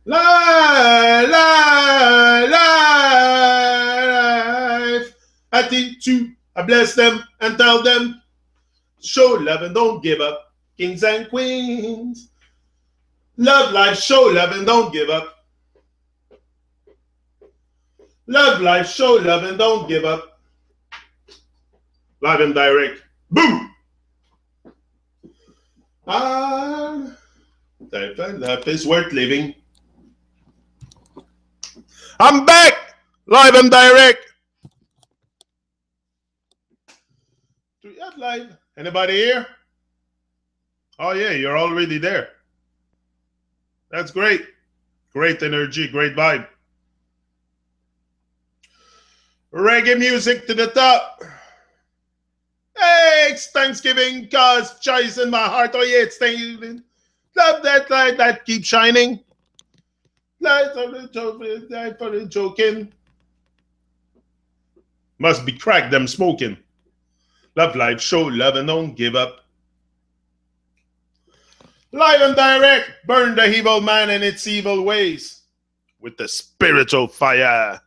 Life. I teach you, I bless them and tell them, show love and don't give up. Kings and queens. Love life, show love and don't give up. Love life, show love and don't give up. Live and direct. Boom! Ah, life is worth living. I'm back! Live and direct. Do you have live? Anybody here? Oh, yeah, you're already there. That's great. Great energy, great vibe. Reggae music to the top. Hey, it's Thanksgiving, cause joy's in my heart. Oh, yeah, it's Thanksgiving. Love that light that keeps shining. Light for the joking. Must be cracked, them smoking. Love life, show love and don't give up. Live and direct, burn the evil man and its evil ways with the spiritual fire.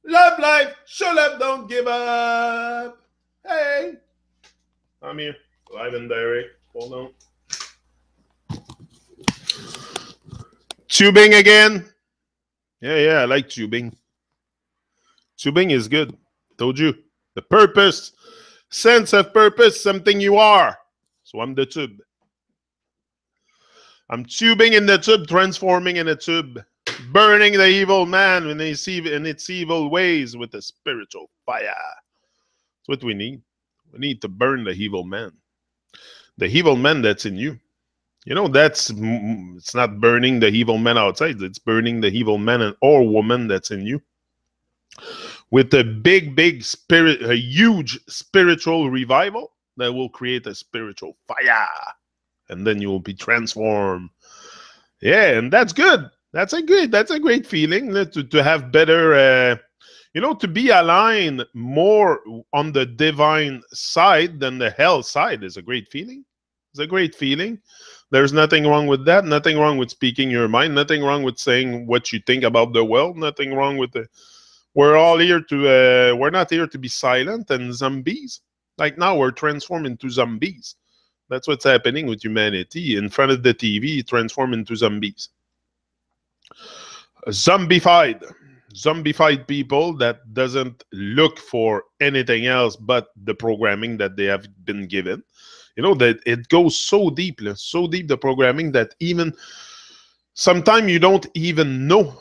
Love life, show love, don't give up. Hey, I'm here, live and direct. Hold on. Tubing again. Yeah, I like tubing. Tubing is good. Told you. The purpose, sense of purpose, something you are. So I'm the tube. I'm tubing in the tube, transforming in a tube, burning the evil man in its evil ways with the spiritual fire. That's what we need. We need to burn the evil man. The evil man that's in you. You know, it's not burning the evil man outside. It's burning the evil man or woman that's in you. With a big spirit, a huge spiritual revival that will create a spiritual fire. And then you will be transformed. Yeah, and that's good. That's a great feeling to have better, to be aligned more on the divine side than the hell side is a great feeling. It's a great feeling. There's nothing wrong with that. Nothing wrong with speaking your mind. Nothing wrong with saying what you think about the world. Nothing wrong with the. We're all here to. We're not here to be silent and zombies. Like now, we're transformed into zombies. That's what's happening with humanity. In front of the TV, transform into zombies. Zombified people that doesn't look for anything else but the programming that they have been given. You know, that it goes so deep the programming that even sometimes you don't even know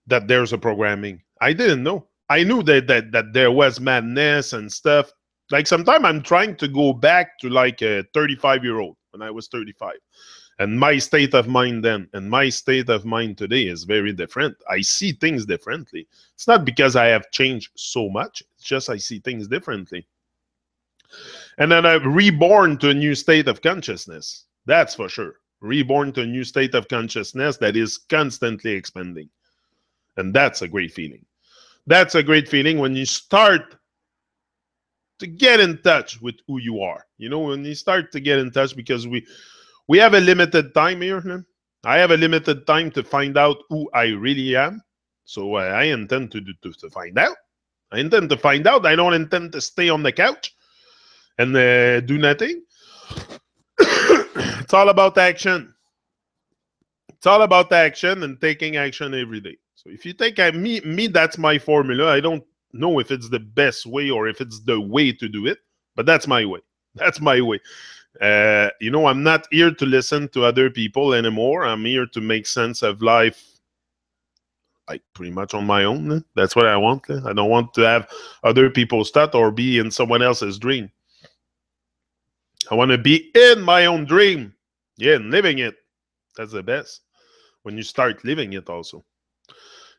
that there's a programming. I didn't know. I knew that there was madness and stuff. Like sometimes I'm trying to go back to like a 35-year-old when I was 35. And my state of mind then and my state of mind today is very different. I see things differently. It's not because I have changed so much. It's just I see things differently. And then I'm reborn to a new state of consciousness. That's for sure. Reborn to a new state of consciousness that is constantly expanding. And that's a great feeling. That's a great feeling when you start to get in touch with who you are. You know, when you start to get in touch, because we have a limited time here. I have a limited time to find out who I really am. So I intend to find out. I intend to find out. I don't intend to stay on the couch and do nothing. It's all about action. It's all about action and taking action every day. So if you take me, that's my formula. I don't know if it's the best way or if it's the way to do it, but that's my way. That's my way. I'm not here to listen to other people anymore. I'm here to make sense of life, like pretty much on my own. That's what I want. I don't want to have other people's thought or be in someone else's dream. I want to be in my own dream. Yeah, and living it. That's the best. When you start living it also.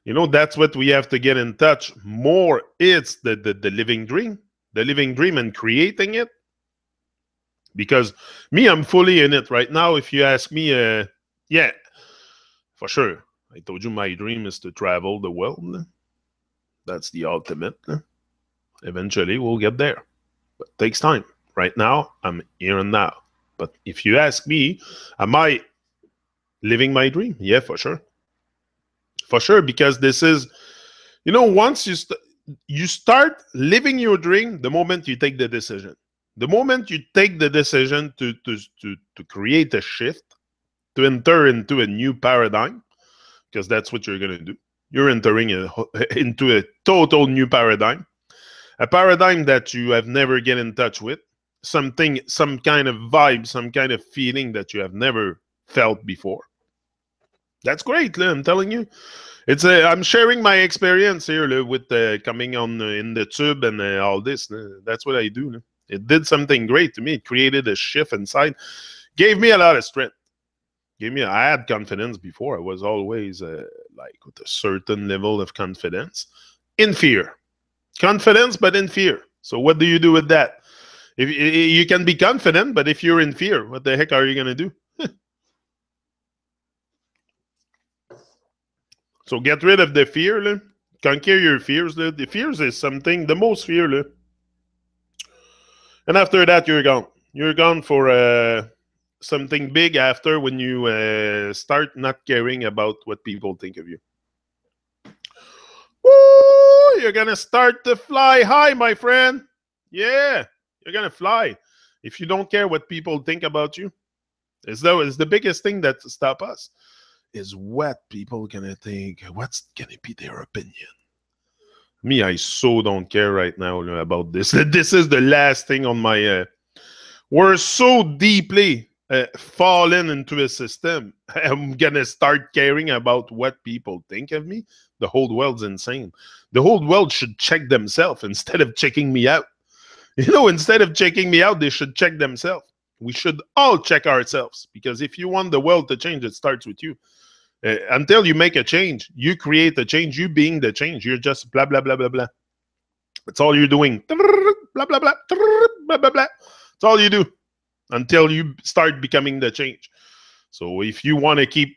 You know, that's what we have to get in touch more. It's the living dream. The living dream and creating it. Because me, I'm fully in it right now. If you ask me, yeah, for sure. I told you my dream is to travel the world. That's the ultimate. Eventually, we'll get there. But it takes time. Right now, I'm here and now. But if you ask me, am I living my dream? Yeah, for sure. For sure, because this is, once you start living your dream the moment you take the decision. The moment you take the decision to create a shift, to enter into a new paradigm, because that's what you're going to do. You're entering into a total new paradigm, a paradigm that you have never get in touch with, some kind of vibe, some kind of feeling that you have never felt before. That's great, I'm telling you. I'm sharing my experience here with coming on in the tube and all this. That's what I do. It did something great to me. It created a shift inside, gave me a lot of strength. I had confidence before. I was always like with a certain level of confidence, in fear. Confidence, but in fear. So what do you do with that? If you can be confident, but if you're in fear, what the heck are you going to do? So get rid of the fear. Conquer your fears. The fears is something, the most fear. And after that, you're gone. You're gone for something big after, when you start not caring about what people think of you. Woo! You're going to start to fly high, my friend. Yeah, you're going to fly. If you don't care what people think about you, it's the biggest thing that stops us, is what people going to think. What's going to be their opinion? Me, I so don't care right now about this. This is the last thing on my... we're so deeply fallen into a system. I'm going to start caring about what people think of me. The whole world's insane. The whole world should check themselves instead of checking me out. Instead of checking me out, they should check themselves. We should all check ourselves, because if you want the world to change, it starts with you. Until you make a change, you create a change, you being the change. You're just blah, blah, blah, blah, blah. That's all you're doing. Blah, blah, blah, blah, blah, blah. That's all you do until you start becoming the change. So if you want to keep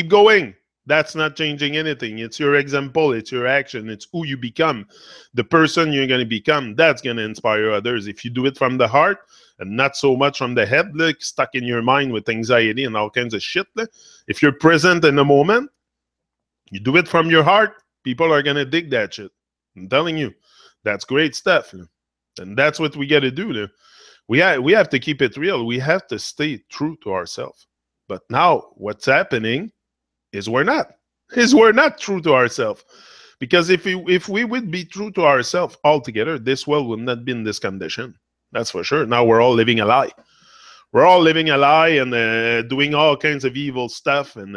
going, that's not changing anything. It's your example, it's your action, it's who you become, the person you're going to become. That's going to inspire others. If you do it from the heart and not so much from the head, stuck in your mind with anxiety and all kinds of shit. If you're present in the moment, you do it from your heart, people are going to dig that shit. I'm telling you, that's great stuff. And that's what we got to do. We have to keep it real. We have to stay true to ourselves. But now what's happening is we're not true to ourselves. Because if we would be true to ourselves altogether, this world would not be in this condition. That's for sure. Now we're all living a lie. We're all living a lie and doing all kinds of evil stuff. And,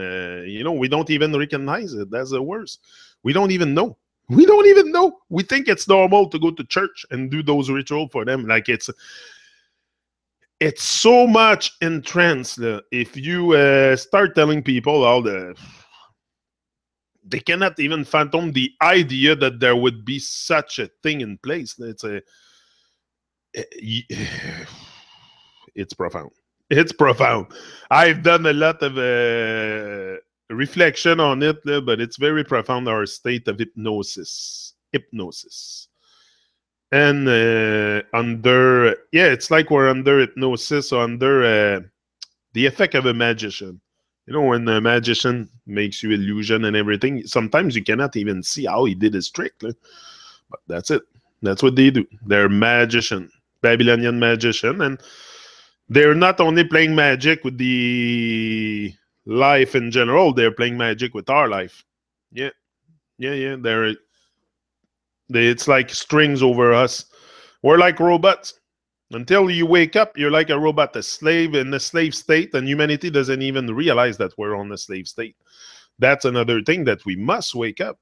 we don't even recognize it. That's the worst. We don't even know. We don't even know. We think it's normal to go to church and do those rituals for them. Like it's so much entranced. If you start telling people they cannot even fathom the idea that there would be such a thing in place. It's profound. It's profound. I've done a lot of reflection on it, but it's very profound, our state of hypnosis. And it's like we're under hypnosis, or under the effect of a magician. When a magician makes you illusion and everything, sometimes you cannot even see how he did his trick. But that's it. That's what they do. They're magician, Babylonian magician, and they're not only playing magic with the life in general, they're playing magic with our life. Yeah. It's like strings over us. We're like robots. Until you wake up, you're like a robot, a slave in a slave state, and humanity doesn't even realize that we're on a slave state. That's another thing that we must wake up.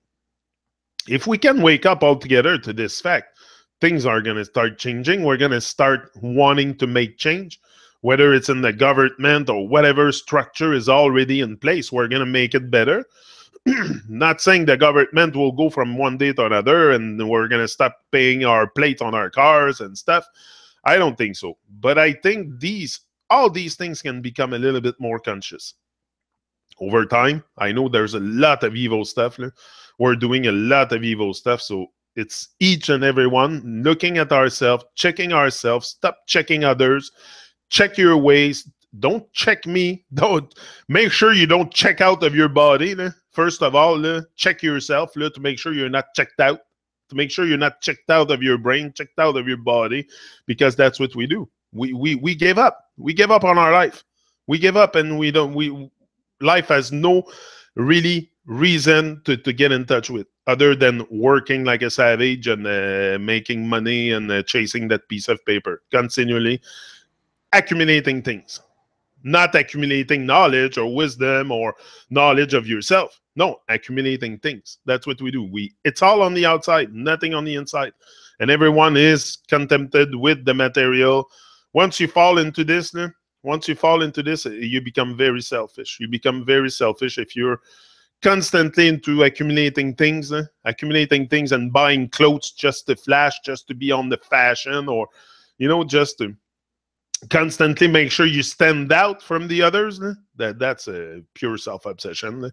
If we can wake up altogether to this fact, things are going to start changing. We're going to start wanting to make change, whether it's in the government or whatever structure is already in place. We're going to make it better. Not saying the government will go from one day to another and we're going to stop paying our plate on our cars and stuff. I don't think so. But I think all these things can become a little bit more conscious over time. I know there's a lot of evil stuff. We're doing a lot of evil stuff. So It's each and every one looking at ourselves, checking ourselves, stop checking others, check your ways. Don't check me. Don't make sure you don't check out of your body. First of all, check yourself to make sure you're not checked out. To make sure you're not checked out of your brain, checked out of your body, because that's what we do. We give up. We give up on our life. We give up, and we don't. We life has no really reason to get in touch with other than working like a savage and making money and chasing that piece of paper continually, accumulating things, not accumulating knowledge or wisdom or knowledge of yourself. No, accumulating things. That's what we do. It's all on the outside, nothing on the inside. And everyone is contented with the material. Once you fall into this, you become very selfish. You become very selfish if you're constantly into accumulating things and buying clothes just to flash, just to be on the fashion, or just to constantly make sure you stand out from the others. That's a pure self-obsession.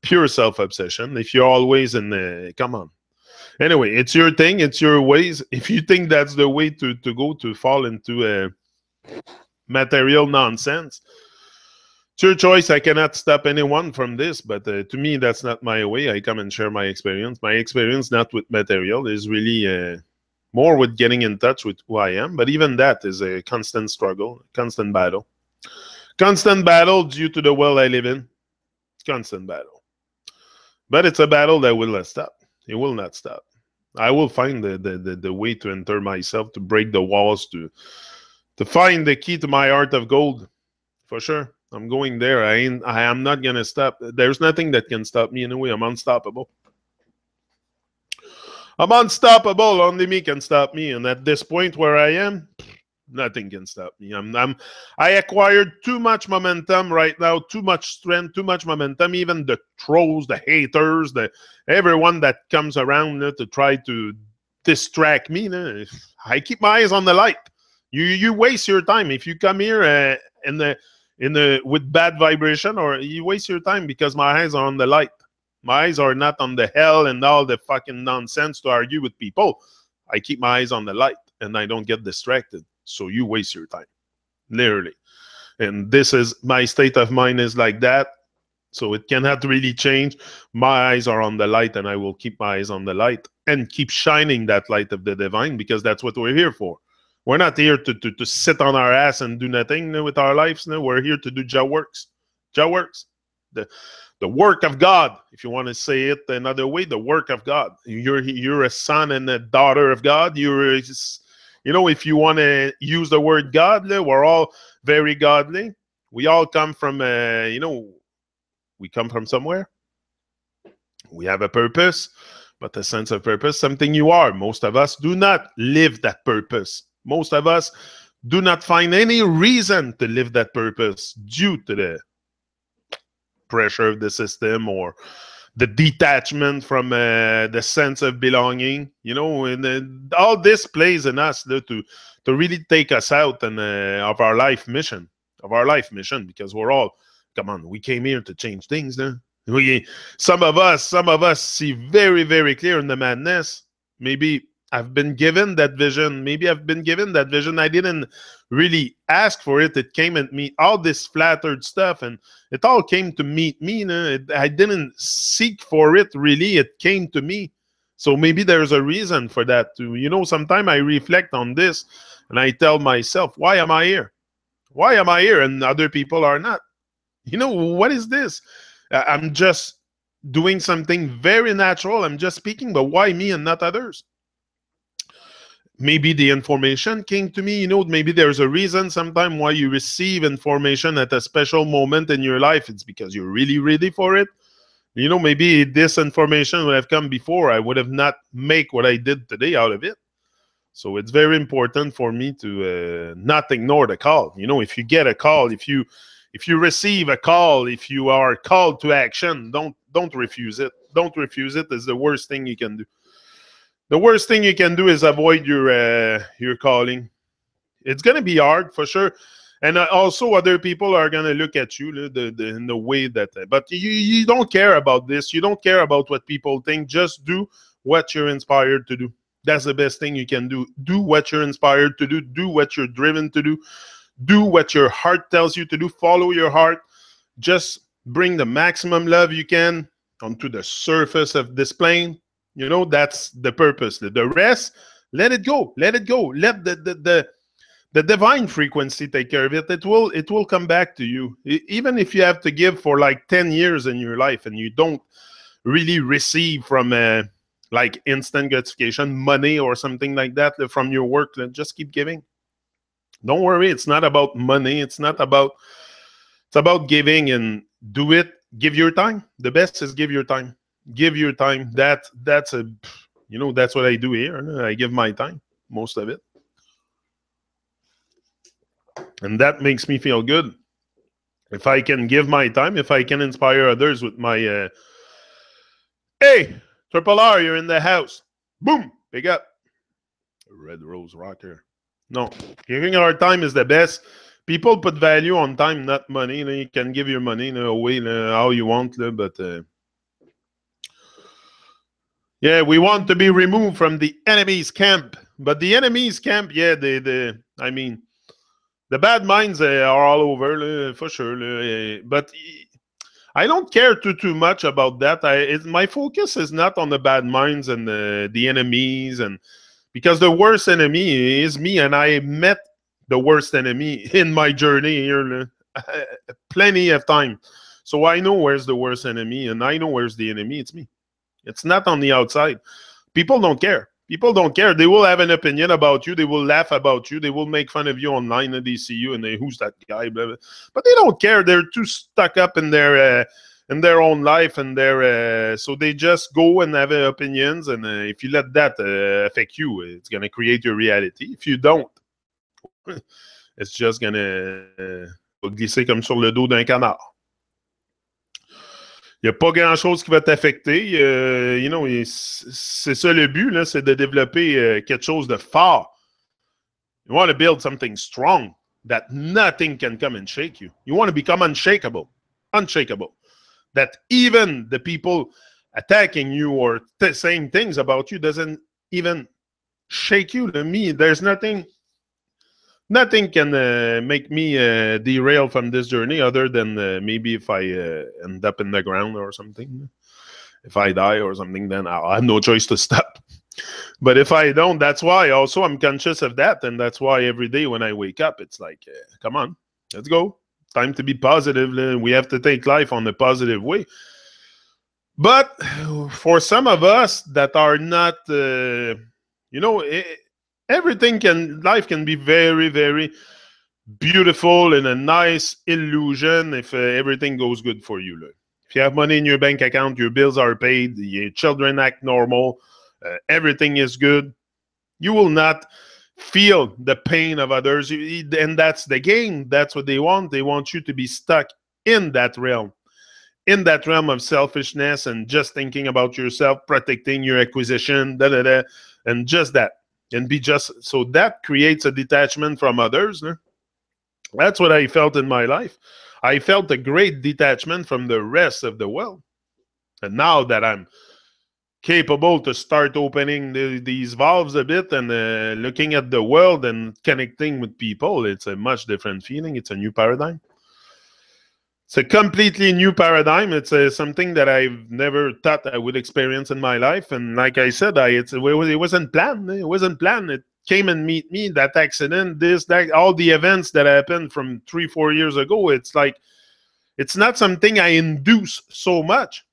Pure self-obsession. If you're always in come on. Anyway, it's your thing, it's your ways. If you think that's the way to go, to fall into material nonsense, it's your choice. I cannot stop anyone from this, but to me, that's not my way. I come and share my experience. My experience, not with material, is really more with getting in touch with who I am. But even that is a constant struggle, constant battle. Constant battle due to the world I live in. Constant battle. But it's a battle that will not stop. It will not stop. I will find the way to enter myself, to break the walls, to find the key to my heart of gold. For sure. I'm going there. I am not gonna stop. There's nothing that can stop me anyway. I'm unstoppable. I'm unstoppable. Only me can stop me. And at this point where I am, nothing can stop me. I acquired too much momentum right now, too much strength, too much momentum. Even the trolls, the haters, everyone that comes around to try to distract me. I keep my eyes on the light. You waste your time if you come here with bad vibration, or you waste your time, because my eyes are on the light. My eyes are not on the hell and all the fucking nonsense to argue with people. I keep my eyes on the light and I don't get distracted. So you waste your time, literally. And this is my state of mind is like that. So it cannot really change. My eyes are on the light, and I will keep my eyes on the light and keep shining that light of the divine, because that's what we're here for. We're not here to sit on our ass and do nothing with our lives. We're here to do Jah works. Jah works. The work of God, if you want to say it another way, the work of God. You're a son and a daughter of God. If you want to use the word God, we're all very godly. We all come from, we come from somewhere. We have a purpose, but a sense of purpose, something you are. Most of us do not live that purpose. Most of us do not find any reason to live that purpose due to the pressure of the system or the detachment from the sense of belonging. And all this plays in us to really take us out and of our life mission, because we're all, come on, we came here to change things. Some of us see very, very clear in the madness. Maybe I've been given that vision. I didn't really ask for it. It came at me, all this flattered stuff, and it all came to meet me. I didn't seek for it, really. It came to me. So maybe there's a reason for that too. Sometimes I reflect on this and I tell myself, why am I here? Why am I here and other people are not? What is this? I'm just doing something very natural. I'm just speaking, but why me and not others? Maybe the information came to me. Maybe there's a reason sometimes why you receive information at a special moment in your life. It's because you're really ready for it. Maybe this information would have come before. I would have not make what I did today out of it. So it's very important for me to not ignore the call. If you get a call, if you receive a call, if you are called to action, don't refuse it. Don't refuse it. It's the worst thing you can do. The worst thing you can do is avoid your calling. It's going to be hard, for sure. And also other people are going to look at you in the way that... But you don't care about this. You don't care about what people think. Just do what you're inspired to do. That's the best thing you can do. Do what you're inspired to do. Do what you're driven to do. Do what your heart tells you to do. Follow your heart. Just bring the maximum love you can onto the surface of this plane. You know, that's the purpose. The rest, let it go. Let it go. Let the divine frequency take care of it. It will come back to you. Even if you have to give for like 10 years in your life and you don't really receive from like instant gratification, money or something like that from your work, just keep giving. Don't worry, it's not about money. It's about giving, and do it. Give your time. The best is give your time. Give your time. That's what I do here. I give my time, most of it. And that makes me feel good. If I can give my time, if I can inspire others with my hey, Triple R, you're in the house. Boom, big up. Red Rose Rocker. No, giving our time is the best. People put value on time, not money. You can give your money away how you want, but yeah, we want to be removed from the enemy's camp. But the enemy's camp, yeah, the bad minds are all over, for sure. But I don't care too much about that. My focus is not on the bad minds and the enemies, and because the worst enemy is me, and I met the worst enemy in my journey here plenty of time. So I know where's the worst enemy, and I know where's the enemy. It's me. It's not on the outside. People don't care. People don't care. They will have an opinion about you. They will laugh about you. They will make fun of you online, and they see you and they, who's that guy? Blah, blah. But they don't care. They're too stuck up in their own life, and so they just go and have opinions. And if you let that affect you, it's gonna create your reality. If you don't, it's just gonna glisser comme sur le dos d'un canard. Il n'y a pas grand-chose qui va t'affecter. C'est ça le but, là, c'est de développer quelque chose de fort. You want to build something strong that nothing can come and shake you. You want to become unshakable. Unshakable. That even the people attacking you or saying things about you doesn't even shake you. To me, there's nothing can make me derail from this journey other than maybe if I end up in the ground or something. If I die or something, then I'll have no choice to stop. But if I don't, that's why also I'm conscious of that. And that's why every day when I wake up, it's like, come on, let's go. Time to be positive. We have to take life on a positive way. But for some of us that are not, life can be very, very beautiful and a nice illusion if everything goes good for you. If you have money in your bank account, your bills are paid, your children act normal, everything is good, you will not feel the pain of others. And that's the game. That's what they want. They want you to be stuck in that realm of selfishness and just thinking about yourself, protecting your acquisition, and just that. And be just, so that creates a detachment from others. That's what I felt in my life. I felt a great detachment from the rest of the world. And now that I'm capable to start opening these valves a bit and looking at the world and connecting with people, it's a much different feeling. It's a new paradigm. It's a completely new paradigm. It's something that I've never thought I would experience in my life. And like I said, it wasn't planned. It wasn't planned. It came and meet me, that accident, this, that, all the events that happened from 3-4 years ago. It's like, it's not something I induce so much.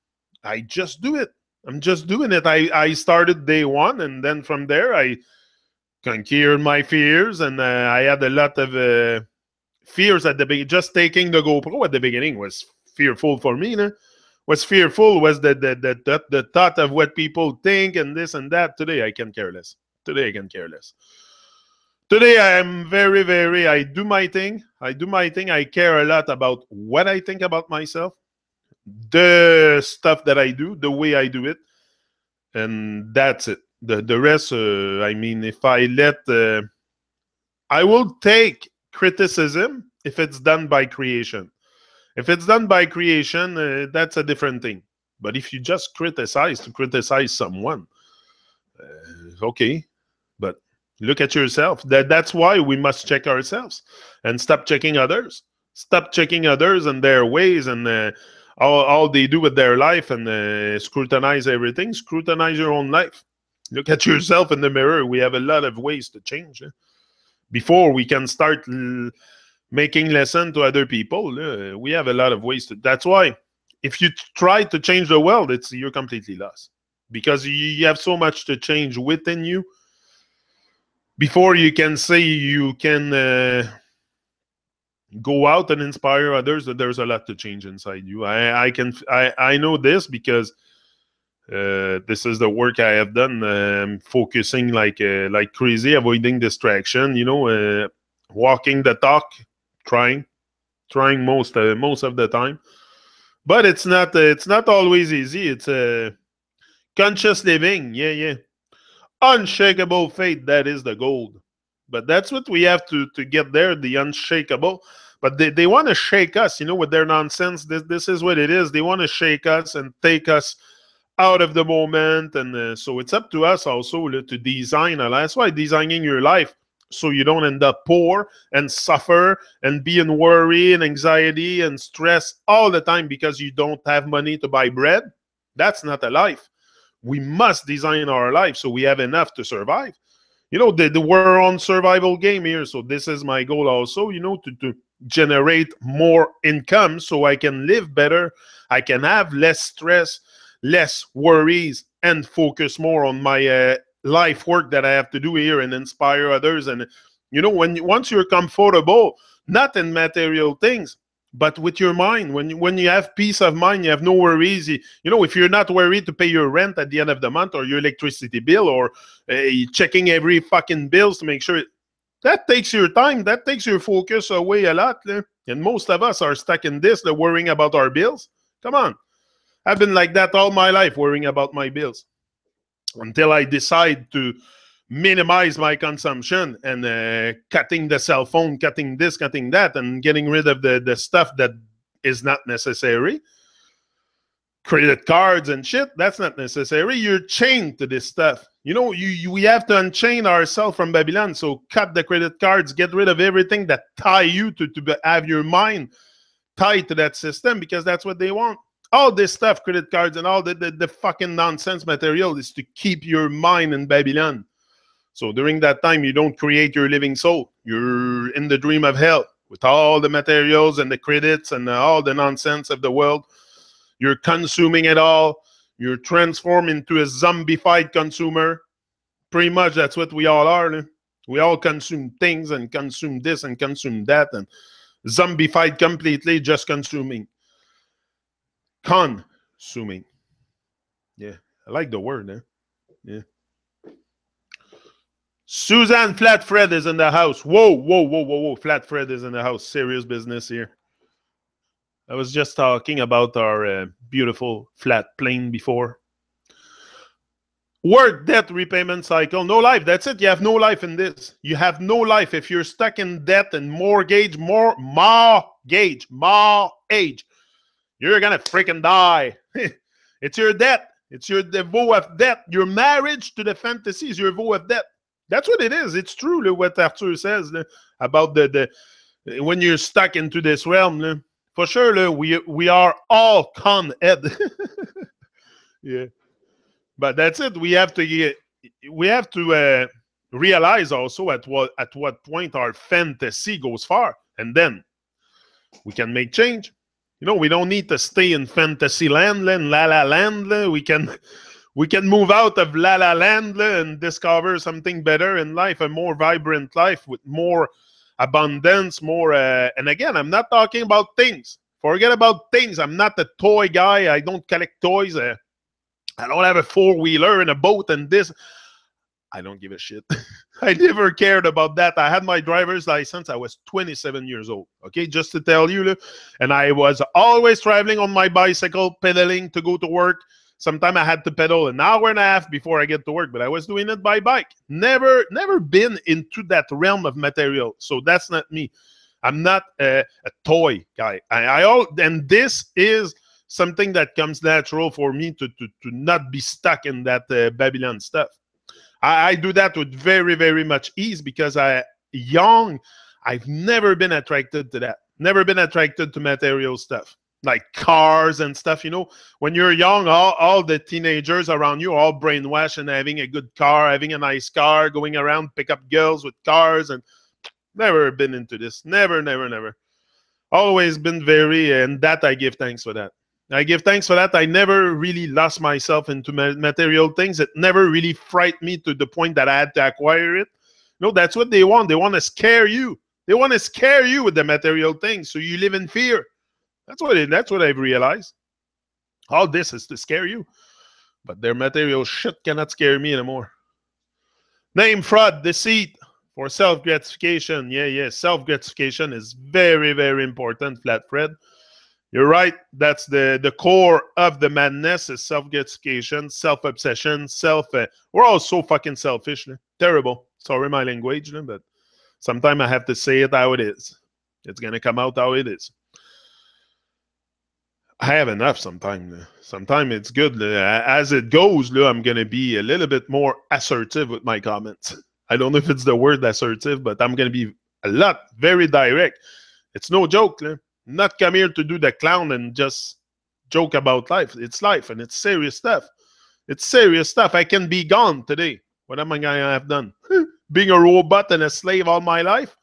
I just do it. I'm just doing it. I started day one, and then from there, I conquered my fears, and I had a lot of fears at the beginning. Just taking the GoPro at the beginning was fearful for me. What's fearful was the thought of what people think and this and that. Today, I can care less. Today, I am very, very, I do my thing. I care a lot about what I think about myself, the stuff that I do, the way I do it. And that's it. The rest, if I I will take criticism if it's done by creation. If it's done by creation, that's a different thing. But if you just criticize to criticize someone, Okay, but look at yourself. That's why we must check ourselves and stop checking others. Stop checking others and their ways and all they do with their life and scrutinize everything. Scrutinize your own life. Look at yourself in the mirror. We have a lot of ways to change. Before we can start making lesson to other people, we have a lot of ways to. That's why if you try to change the world, you're completely lost because you have so much to change within you before you can say you can go out and inspire others. That there's a lot to change inside you. I know this because this is the work I have done, focusing like crazy, avoiding distraction. Walking the talk, trying most of the time. But it's not always easy. It's conscious living. Yeah. Unshakable faith, that is the gold. But that's what we have to get there, the unshakable. But they want to shake us, with their nonsense. This is what it is. They want to shake us and take us out of the moment. And so it's up to us also to design. That's why designing your life so you don't end up poor and suffer and be in worry and anxiety and stress all the time because you don't have money to buy bread. That's not a life. We must design our life so we have enough to survive. We're on survival game here, so this is my goal also, to generate more income so I can live better, I can have less stress, less worries, and focus more on my life work that I have to do here and inspire others. And once you're comfortable, not in material things, but with your mind, when you have peace of mind, you have no worries. If you're not worried to pay your rent at the end of the month or your electricity bill or checking every fucking bills to make sure that takes your time, that takes your focus away a lot. And most of us are stuck in this, the worrying about our bills. Come on. I've been like that all my life, worrying about my bills until I decide to minimize my consumption and cutting the cell phone, cutting this, cutting that, and getting rid of the stuff that is not necessary. Credit cards and shit, that's not necessary. You're chained to this stuff. We have to unchain ourselves from Babylon. So cut the credit cards, get rid of everything that tie you to have your mind tied to that system because that's what they want. All this stuff, credit cards and all the fucking nonsense material is to keep your mind in Babylon. So during that time, you don't create your living soul. You're in the dream of hell with all the materials and the credits and all the nonsense of the world. You're consuming it all. You're transformed into a zombified consumer. Pretty much that's what we all are. We all consume things and consume this and consume that and zombified completely, just consuming. Consuming. Yeah, I like the word. Yeah. Suzanne Flatfred is in the house. Whoa. Flatfred is in the house. Serious business here. I was just talking about our beautiful flat plane before. Work, debt, repayment cycle. No life. That's it. You have no life in this. You have no life if you're stuck in debt and mortgage. You're going to freaking die. It's your debt. It's your vow of debt. Your marriage to the fantasy is your vow of debt. That's what it is. It's true, what Arthur says about the when you're stuck into this realm. For sure, we are all con ed. Yeah, but that's it. We have to realize also at what point our fantasy goes far, and then we can make change. We don't need to stay in fantasy land and la la land. We can move out of La La Land and discover something better in life, a more vibrant life with more abundance, more. And again, I'm not talking about things. Forget about things. I'm not a toy guy. I don't collect toys. I don't have a four-wheeler and a boat and this. I don't give a shit. I never cared about that. I had my driver's license. I was 27 years old. Okay, just to tell you. And I was always traveling on my bicycle, pedaling to go to work. Sometimes I had to pedal an hour and a half before I get to work, but I was doing it by bike. Never been into that realm of material. So that's not me. I'm not a toy guy. And this is something that comes natural for me to not be stuck in that Babylon stuff. I do that with very, very much ease because I've never been attracted to that. Never been attracted to material stuff like cars and stuff. When you're young, all the teenagers around you are all brainwashed and having a good car, having a nice car, going around, pick up girls with cars, and never been into this. Never, never, never. Always been very, and that I give thanks for that. I give thanks for that. I never really lost myself into material things. It never really frightened me to the point that I had to acquire it. No, that's what they want. They want to scare you. They want to scare you with the material things, so you live in fear. That's what I've realized. All this is to scare you, but their material shit cannot scare me anymore. Name, fraud, deceit for self gratification. Yeah. Self gratification is very, very important. Flat Fred. You're right. That's the core of the madness is self-gratification, self-obsession, we're all so fucking selfish. Terrible. Sorry my language, but sometimes I have to say it how it is. It's going to come out how it is. I have enough sometimes. Sometimes it's good. As it goes, I'm going to be a little bit more assertive with my comments. I don't know if it's the word assertive, but I'm going to be very direct. It's no joke. Not come here to do the clown and just joke about life. It's life, and it's serious stuff. It's serious stuff. I can be gone today. What am I going to have done? Being a robot and a slave all my life?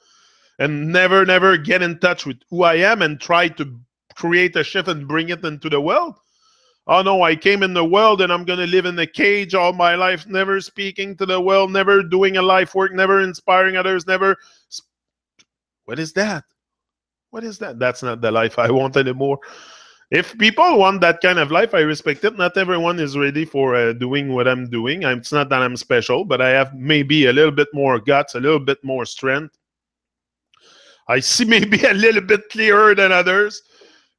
And never get in touch with who I am and try to create a shift and bring it into the world? Oh no, I came in the world and I'm going to live in a cage all my life, never speaking to the world, never doing a life work, never inspiring others, never... What is that? What is that? That's not the life I want anymore. If people want that kind of life, I respect it. Not everyone is ready for doing what I'm doing. It's not that I'm special, but I have maybe a little bit more guts, a little bit more strength. I see maybe a little bit clearer than others.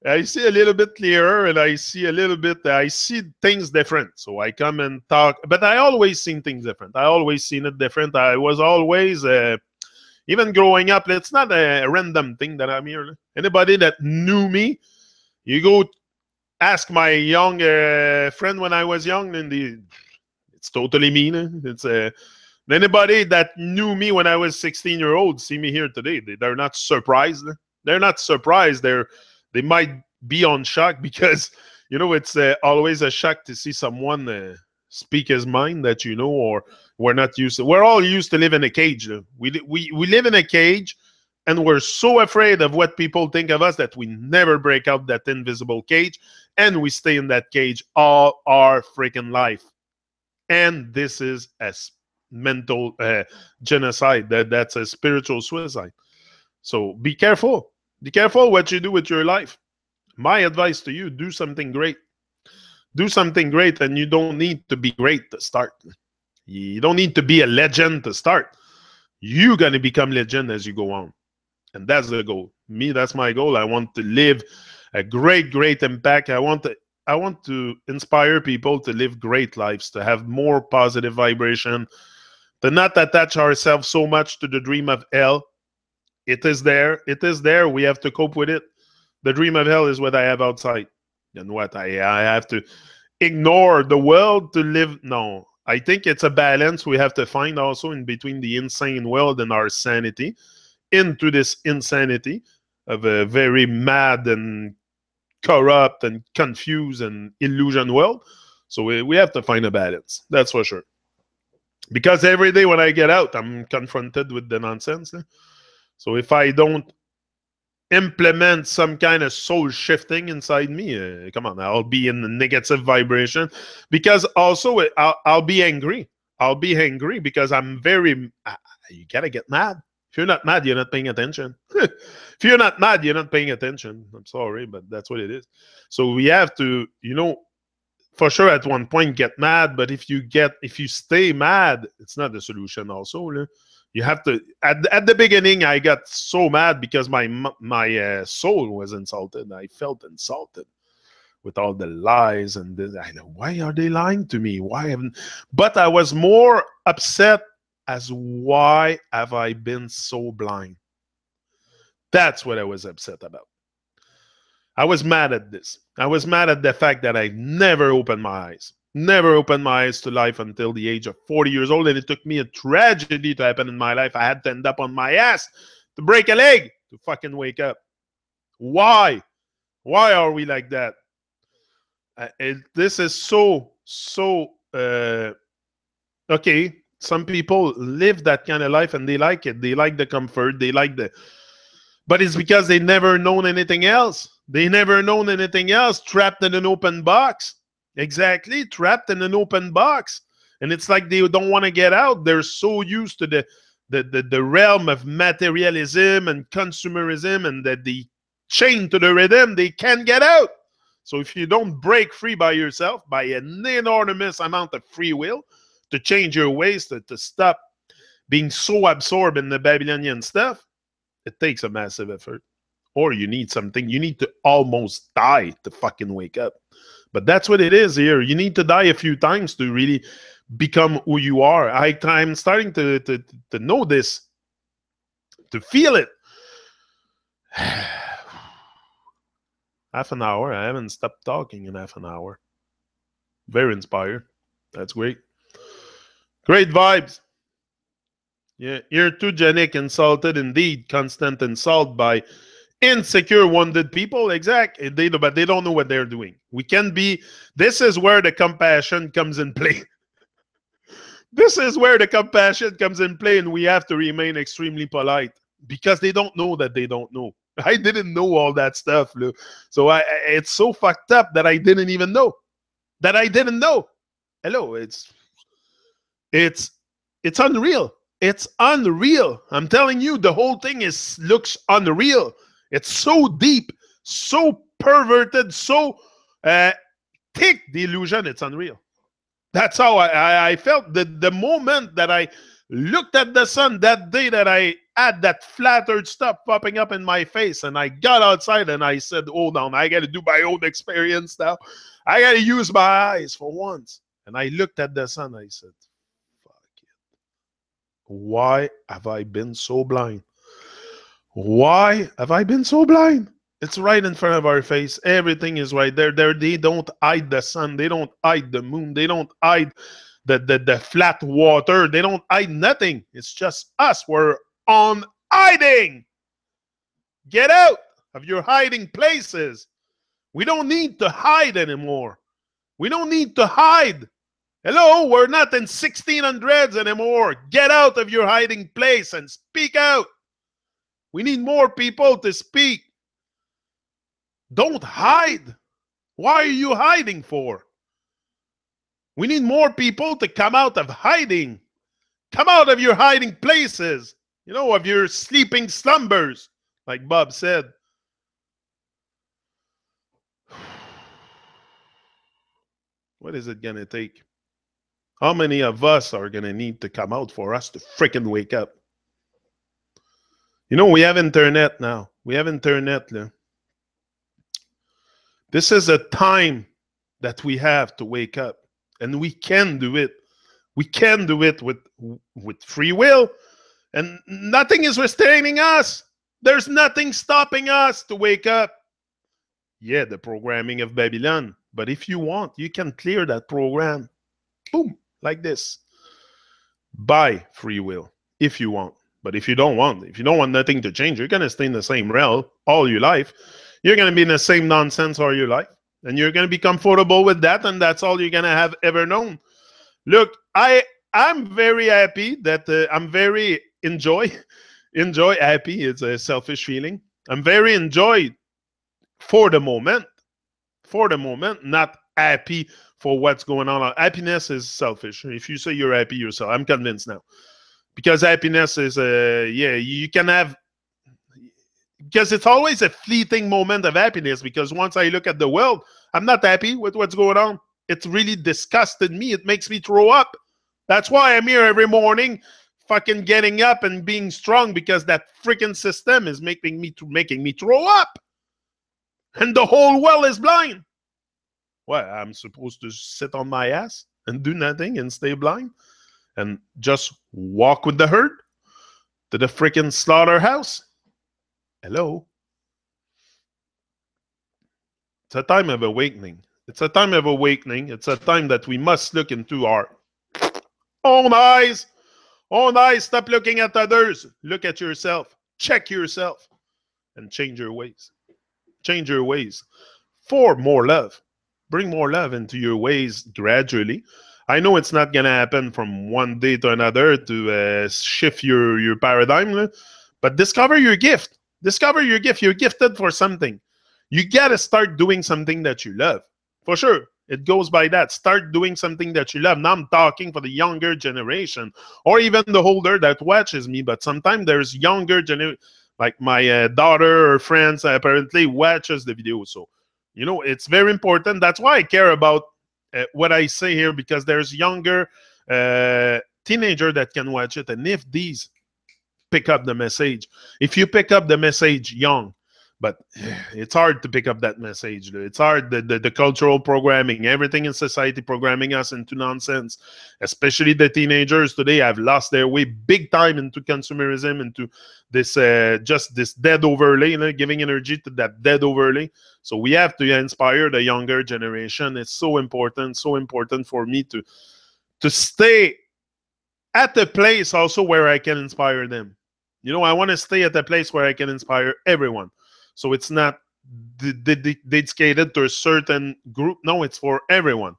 I see a little bit clearer, and I see things different. So I come and talk, but I always seen things different. I always seen it different. I was always... even growing up, it's not a random thing that I'm here. Anybody that knew me, you go ask my young friend when I was young, and it's totally me. It's anybody that knew me when I was 16-year-old see me here today. They're not surprised. They're not surprised. They might be on shock because it's always a shock to see someone speak his mind that or we're not used to. We're all used to live in a cage. We live in a cage, and we're so afraid of what people think of us that we never break out that invisible cage, and we stay in that cage all our freaking life. And this is a mental genocide. That's a spiritual suicide. So be careful. Be careful what you do with your life. My advice to you: do something great. Do something great, and you don't need to be great to start. You don't need to be a legend to start. You're going to become legend as you go on. And that's the goal. Me, that's my goal. I want to live a great, great impact. I want to inspire people to live great lives, to have more positive vibration, to not attach ourselves so much to the dream of hell. It is there. It is there. We have to cope with it. The dream of hell is what I have outside. And what I have to ignore the world to live. No, I think it's a balance we have to find also in between the insane world and our sanity, into this insanity of a very mad and corrupt and confused and illusion world. So we have to find a balance. That's for sure. Because every day when I get out, I'm confronted with the nonsense. So if I don't implement some kind of soul shifting inside me, come on, I'll be in the negative vibration. Because also I'll be angry. I'll be angry because I'm very... you gotta get mad. If you're not mad, you're not paying attention. If you're not mad, you're not paying attention. I'm sorry, but that's what it is. So we have to, for sure at one point get mad, but if you stay mad, it's not the solution also. You have to... At the beginning, I got so mad because my soul was insulted. I felt insulted with all the lies and this. I know, why are they lying to me? Why haven't... But I was more upset as why have I been so blind? That's what I was upset about. I was mad at this. I was mad at the fact that I never opened my eyes. Never opened my eyes to life until the age of 40 years old, and it took me a tragedy to happen in my life. I had to end up on my ass to break a leg to fucking wake up. Why? Why are we like that? This is okay. Some people live that kind of life and they like it. They like the comfort. They like the. But it's because they never known anything else. They never known anything else. Trapped in an open box. Exactly, trapped in an open box. And it's like they don't want to get out. They're so used to the realm of materialism and consumerism, and that they chained to the rhythm, they can't get out. So if you don't break free by yourself, by an enormous amount of free will, to change your ways, to stop being so absorbed in the Babylonian stuff, it takes a massive effort. Or you need something. You need to almost die to fucking wake up. But that's what it is here. You need to die a few times to really become who you are. I'm starting to know this, to feel it. Half an hour. I haven't stopped talking in half an hour. Very inspired. That's great. Great vibes. Yeah, you're too genic, insulted indeed. Constant insult by insecure, wounded people. Exactly. But they don't know what they're doing. We can be. This is where the compassion comes in play. This is where the compassion comes in play, and we have to remain extremely polite because they don't know that they don't know. I didn't know all that stuff, Lou. So it's so fucked up that I didn't even know. That I didn't know. Hello, it's unreal. It's unreal. I'm telling you, the whole thing looks unreal. It's so deep, so perverted, so thick, the illusion. It's unreal. That's how I felt the moment that I looked at the sun that day, that I had that flattered stuff popping up in my face, and I got outside and I said, hold on, I got to do my own experience now. I got to use my eyes for once. And I looked at the sun. I said, fuck it. Why have I been so blind? Why have I been so blind? It's right in front of our face. Everything is right there. They don't hide the sun. They don't hide the moon. They don't hide the flat water. They don't hide nothing. It's just us. We're on hiding. Get out of your hiding places. We don't need to hide anymore. We don't need to hide. Hello, we're not in 1600s anymore. Get out of your hiding place and speak out. We need more people to speak. Don't hide. Why are you hiding for? We need more people to come out of hiding. Come out of your hiding places. You know, of your sleeping slumbers, like Bob said. What is it going to take? How many of us are going to need to come out for us to freaking wake up? You know, we have internet now. We have internet now. This is a time that we have to wake up, and we can do it. We can do it with free will, and nothing is restraining us. There's nothing stopping us to wake up. Yeah, the programming of Babylon, but if you want, you can clear that program. Boom, like this. By free will, if you want. But if you don't want nothing to change, you're going to stay in the same realm all your life. You're going to be in the same nonsense all your life. And you're going to be comfortable with that, and that's all you're going to have ever known. Look, I'm very happy that I'm very enjoy happy. It's a selfish feeling. I'm very enjoyed for the moment. For the moment, not happy for what's going on. Happiness is selfish. If you say you're happy yourself, I'm convinced now. Because happiness is, yeah, you can have, because it's always a fleeting moment of happiness. Because once I look at the world, I'm not happy with what's going on. It's really disgusted me. It makes me throw up. That's why I'm here every morning, fucking getting up and being strong, because that freaking system is making me throw up. And the whole world is blind. Well, I'm supposed to sit on my ass and do nothing and stay blind and just walk with the herd to the freaking slaughterhouse? Hello? It's a time of awakening. It's a time of awakening. It's a time that we must look into our own eyes. Own eyes. Stop looking at others. Look at yourself. Check yourself and change your ways. Change your ways for more love. Bring more love into your ways gradually. I know it's not going to happen from one day to another to shift your paradigm, but discover your gift. Discover your gift. You're gifted for something. You got to start doing something that you love. For sure. It goes by that. Start doing something that you love. Now I'm talking for the younger generation or even the older that watches me, but sometimes there's younger generation, like my daughter or friends apparently watches the video. So, it's very important. That's why I care about what I say here, because there's younger teenager that can watch it. And if these pick up the message, if you pick up the message young, but it's hard to pick up that message. It's hard. The cultural programming, everything in society programming us into nonsense, especially the teenagers today have lost their way big time into consumerism, into this just this dead overlay, giving energy to that dead overlay. So we have to inspire the younger generation. It's so important for me to stay at the place also where I can inspire them. I want to stay at the place where I can inspire everyone. So it's not dedicated to a certain group. No, it's for everyone.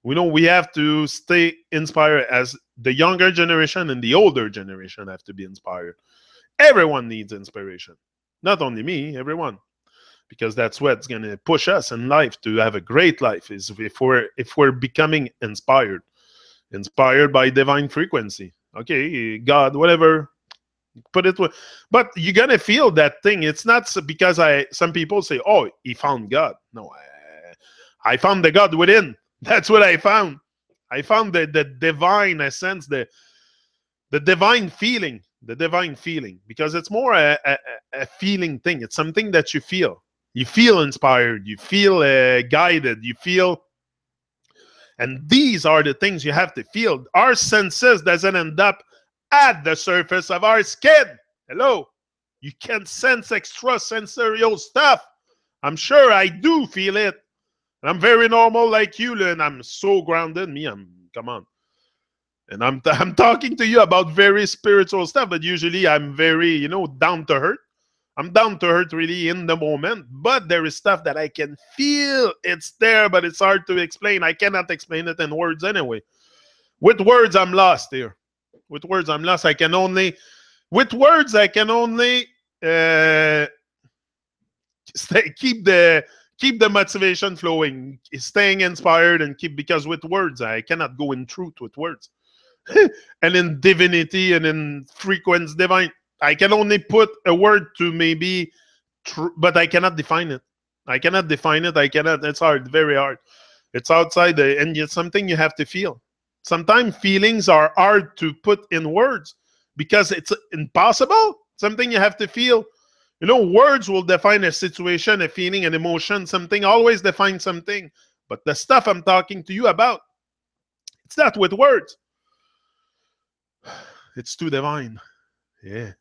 We have to stay inspired, as the younger generation and the older generation have to be inspired. Everyone needs inspiration. Not only me, everyone. Because that's what's going to push us in life to have a great life, is if we're becoming inspired. Inspired by divine frequency. Okay, God, whatever. Put it, but you're gonna feel that thing. It's not because some people say, "Oh, he found God." No, I found the God within. That's what I found. I found the divine essence, the divine feeling, because it's more a feeling thing. It's something that you feel. You feel inspired. You feel guided. You feel. And these are the things you have to feel. Our senses doesn't end up at the surface of our skin. Hello. You can sense extrasensorial stuff. I'm sure I do feel it. And I'm very normal like you, and I'm so grounded. Come on. And I'm talking to you about very spiritual stuff, but usually I'm very, down to earth. I'm down to earth really in the moment, but there is stuff that I can feel. It's there, but it's hard to explain. I cannot explain it in words anyway. With words, I'm lost here. With words, I'm lost. With words, I can only keep the motivation flowing, staying inspired, and because with words, I cannot go in truth with words. And in divinity and in frequency divine, I can only put a word to maybe, but I cannot define it. It's hard, very hard. It's outside, and it's something you have to feel. Sometimes feelings are hard to put in words because it's impossible. Something you have to feel. Words will define a situation, a feeling, an emotion. Something always defines something. But the stuff I'm talking to you about, it's not with words. It's too divine. Yeah.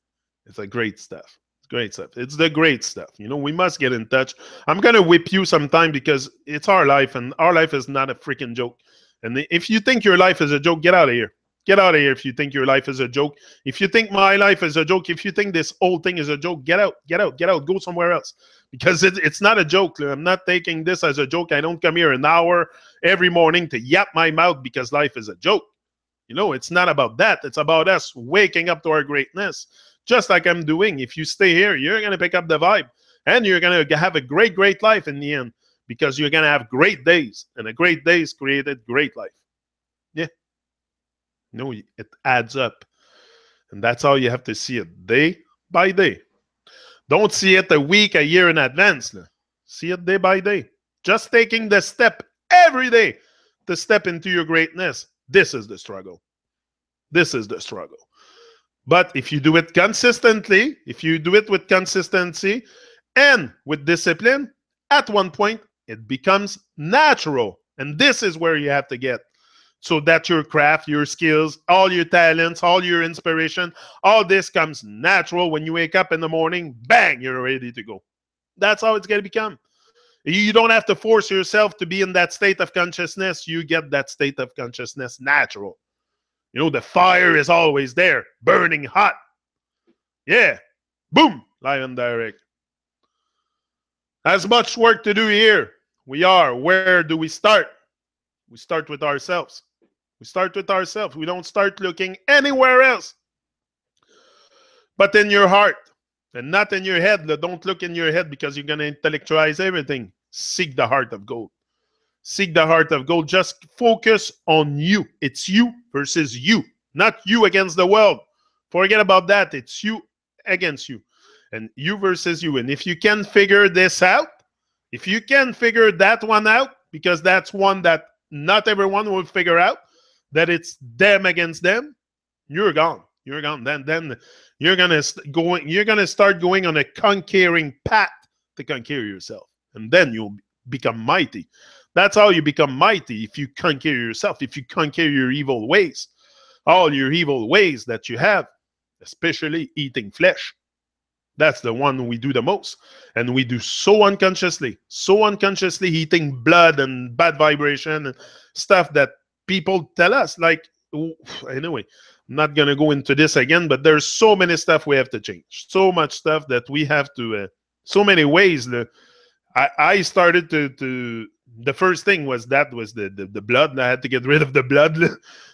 It's a great stuff. It's great stuff. It's the great stuff. We must get in touch. I'm going to whip you sometime because it's our life, and our life is not a freaking joke. And if you think your life is a joke, get out of here. Get out of here if you think your life is a joke. If you think my life is a joke, if you think this whole thing is a joke, get out, get out, get out. Go somewhere else. Because it's not a joke. I'm not taking this as a joke. I don't come here an hour every morning to yap my mouth because life is a joke. It's not about that. It's about us waking up to our greatness. Just like I'm doing. If you stay here, you're going to pick up the vibe. And you're going to have a great, great life in the end. Because you're going to have great days. And a great days created great life. Yeah. It adds up. And that's how you have to see it day by day. Don't see it a week, a year in advance. See it day by day. Just taking the step every day to step into your greatness. This is the struggle. This is the struggle. But if you do it consistently, if you do it with consistency and with discipline, at one point, it becomes natural. And this is where you have to get. So that your craft, your skills, all your talents, all your inspiration, all this comes natural. When you wake up in the morning, bang, you're ready to go. That's how it's going to become. You don't have to force yourself to be in that state of consciousness. You get that state of consciousness natural. You know, the fire is always there, burning hot. Yeah. Boom. Live and direct. As much work to do here. We are. Where do we start? We start with ourselves. We start with ourselves. We don't start looking anywhere else but in your heart and not in your head. Don't look in your head because you're going to intellectualize everything. Seek the heart of gold. Seek the heart of gold. Just focus on you. It's you versus you, not you against the world. Forget about that. It's you against you and you versus you. And if you can figure this out, if you can figure that one out, because that's one that not everyone will figure out, that it's them against them, you're gone. You're gone. Then you're gonna start going on a conquering path to conquer yourself, and then you'll become mighty. That's how you become mighty. If you conquer yourself, if you conquer your evil ways, all your evil ways that you have, especially eating flesh. That's the one we do the most. And we do so unconsciously eating blood and bad vibration and stuff that people tell us. Like, anyway, I'm not going to go into this again, but there's so many stuff we have to change. So much stuff that we have to, so many ways. I started to the first thing was the blood. I had to get rid of the blood.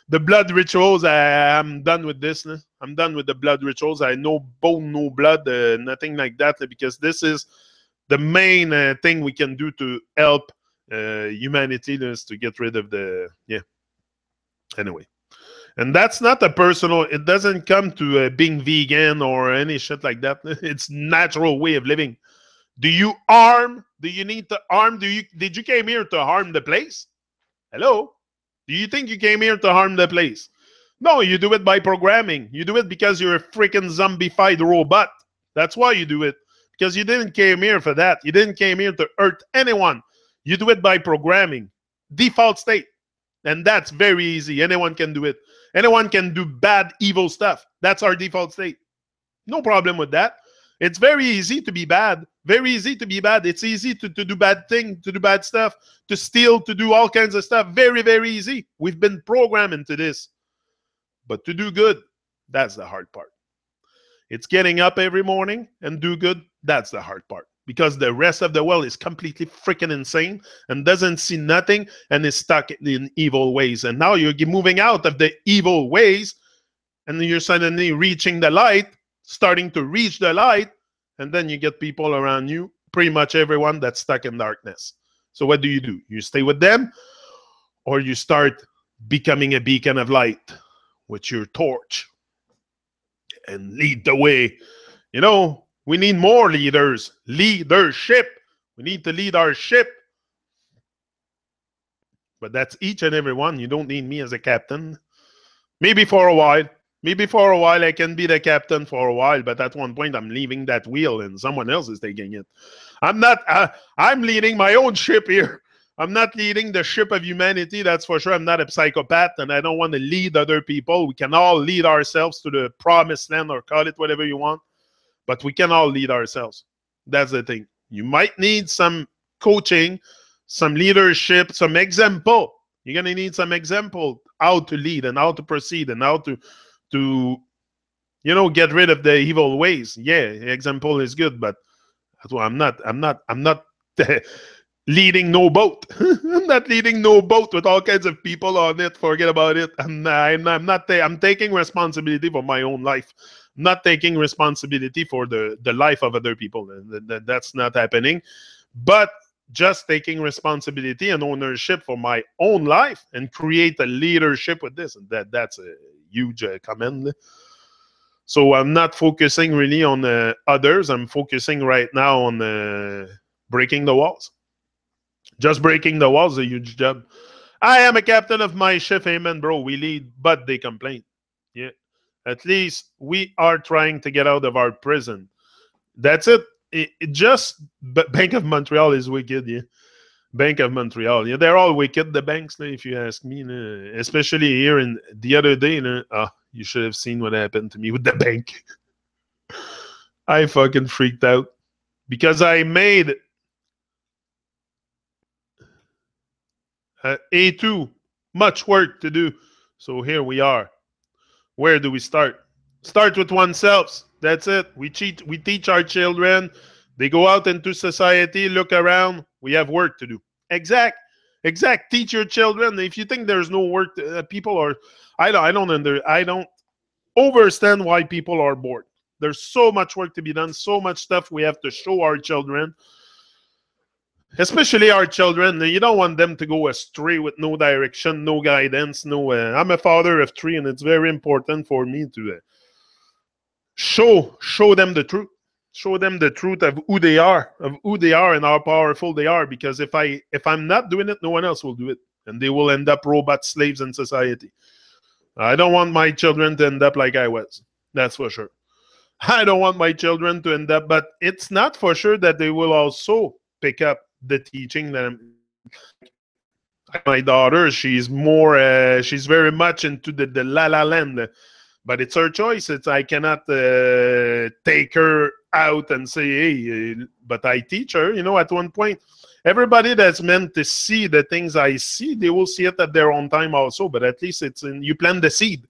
The blood rituals, I'm done with this. I'm done with the blood rituals. I no bone, no blood, nothing like that, because this is the main thing we can do to help humanity is to get rid of the, yeah. Anyway. And that's not a personal, it doesn't come to being vegan or any shit like that. It's natural way of living. Do you harm? Do you need to harm? Did you came here to harm the place? Hello? Do you think you came here to harm the place? No, you do it by programming. You do it because you're a freaking zombified robot. That's why you do it. Because you didn't came here for that. You didn't came here to hurt anyone. You do it by programming. Default state. And that's very easy. Anyone can do it. Anyone can do bad, evil stuff. That's our default state. No problem with that. It's very easy to be bad. Very easy to be bad. It's easy to do bad things, to do bad stuff, to steal, to do all kinds of stuff. Very, very easy. We've been programmed into this. But to do good, that's the hard part. It's getting up every morning and do good. That's the hard part. Because the rest of the world is completely freaking insane and doesn't see nothing and is stuck in evil ways. And now you're moving out of the evil ways and you're suddenly reaching the light, starting to reach the light, and then you get people around you, pretty much everyone that's stuck in darkness. So what do? You stay with them, or you start becoming a beacon of light with your torch and lead the way. You know, we need more leaders. Leadership. We need to lead our ship. But that's each and every one. You don't need me as a captain. Maybe for a while. Maybe for a while I can be the captain for a while, but at one point I'm leaving that wheel and someone else is taking it. I'm leading my own ship here. I'm not leading the ship of humanity, that's for sure. I'm not a psychopath and I don't want to lead other people. We can all lead ourselves to the promised land, or call it whatever you want, but we can all lead ourselves. That's the thing. You might need some coaching, some leadership, some example. You're going to need some example how to lead and how to proceed and how to get rid of the evil ways. Yeah, example is good, but I'm not leading no boat. I'm not leading no boat with all kinds of people on it. Forget about it. I'm taking responsibility for my own life. I'm not taking responsibility for the life of other people. That's not happening. But just taking responsibility and ownership for my own life and create a leadership with this. And that's a huge command. So I'm not focusing really on others. I'm focusing right now on breaking the walls. Just breaking the walls is a huge job. I am a captain of my ship. Amen, bro. We lead, but they complain. Yeah. At least we are trying to get out of our prison. That's it. Bank of Montreal is wicked, yeah. Bank of Montreal, yeah, they're all wicked, the banks, if you ask me. Especially here in the other day, you should have seen what happened to me with the bank. I fucking freaked out because I made A2, much work to do. So here we are. Where do we start? Start with oneself. That's it. We teach our children. They go out into society, look around. We have work to do. Exact. Teach your children. If you think there's no work, people are. I don't understand why people are bored. There's so much work to be done, so much stuff we have to show our children, especially our children. You don't want them to go astray with no direction, no guidance. No, I'm a father of 3, and it's very important for me to show them the truth. Show them the truth of who they are, and how powerful they are. Because if I'm not doing it, no one else will do it, and they will end up robot slaves in society. I don't want my children to end up like I was. That's for sure. I don't want my children to end up, but it's not for sure that they will also pick up the teaching that my daughter. She's more. She's very much into the la la land. But it's her choice. I cannot take her out and say, hey, but I teach her. At one point, everybody that's meant to see the things I see, they will see it at their own time also. But at least you plant the seed.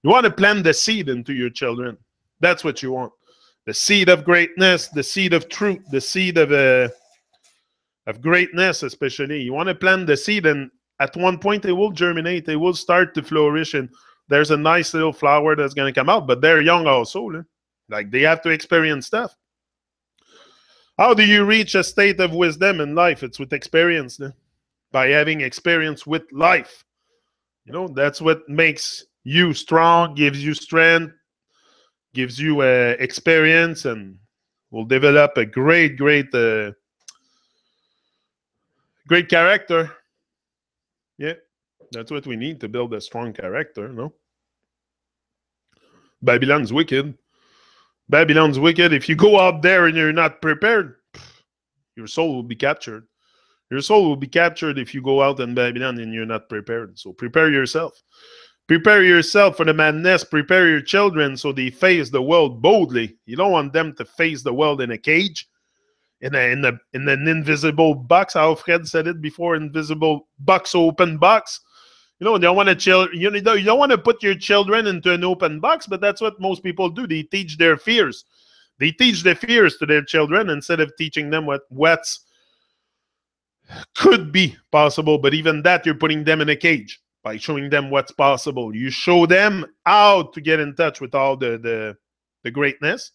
You want to plant the seed into your children. That's what you want. The seed of greatness, the seed of truth, the seed of greatness especially. You want to plant the seed, and at one point, they will germinate. They will start to flourish, and there's a nice little flower that's going to come out, but they're young also. Like, they have to experience stuff. How do you reach a state of wisdom in life? It's with experience. By having experience with life. That's what makes you strong, gives you strength, gives you experience, and will develop a great character. Yeah. That's what we need to build a strong character, no? Babylon's wicked. Babylon's wicked. If you go out there and you're not prepared, your soul will be captured. Your soul will be captured if you go out in Babylon and you're not prepared. So prepare yourself. Prepare yourself for the madness. Prepare your children so they face the world boldly. You don't want them to face the world in a cage, in an invisible box. How Fred said it before, invisible box, open box. You don't want to you don't want to put your children into an open box, but that's what most people do. They teach their fears. They teach the fears to their children instead of teaching them what's could be possible. But even that, you're putting them in a cage by showing them what's possible. You show them how to get in touch with all the greatness,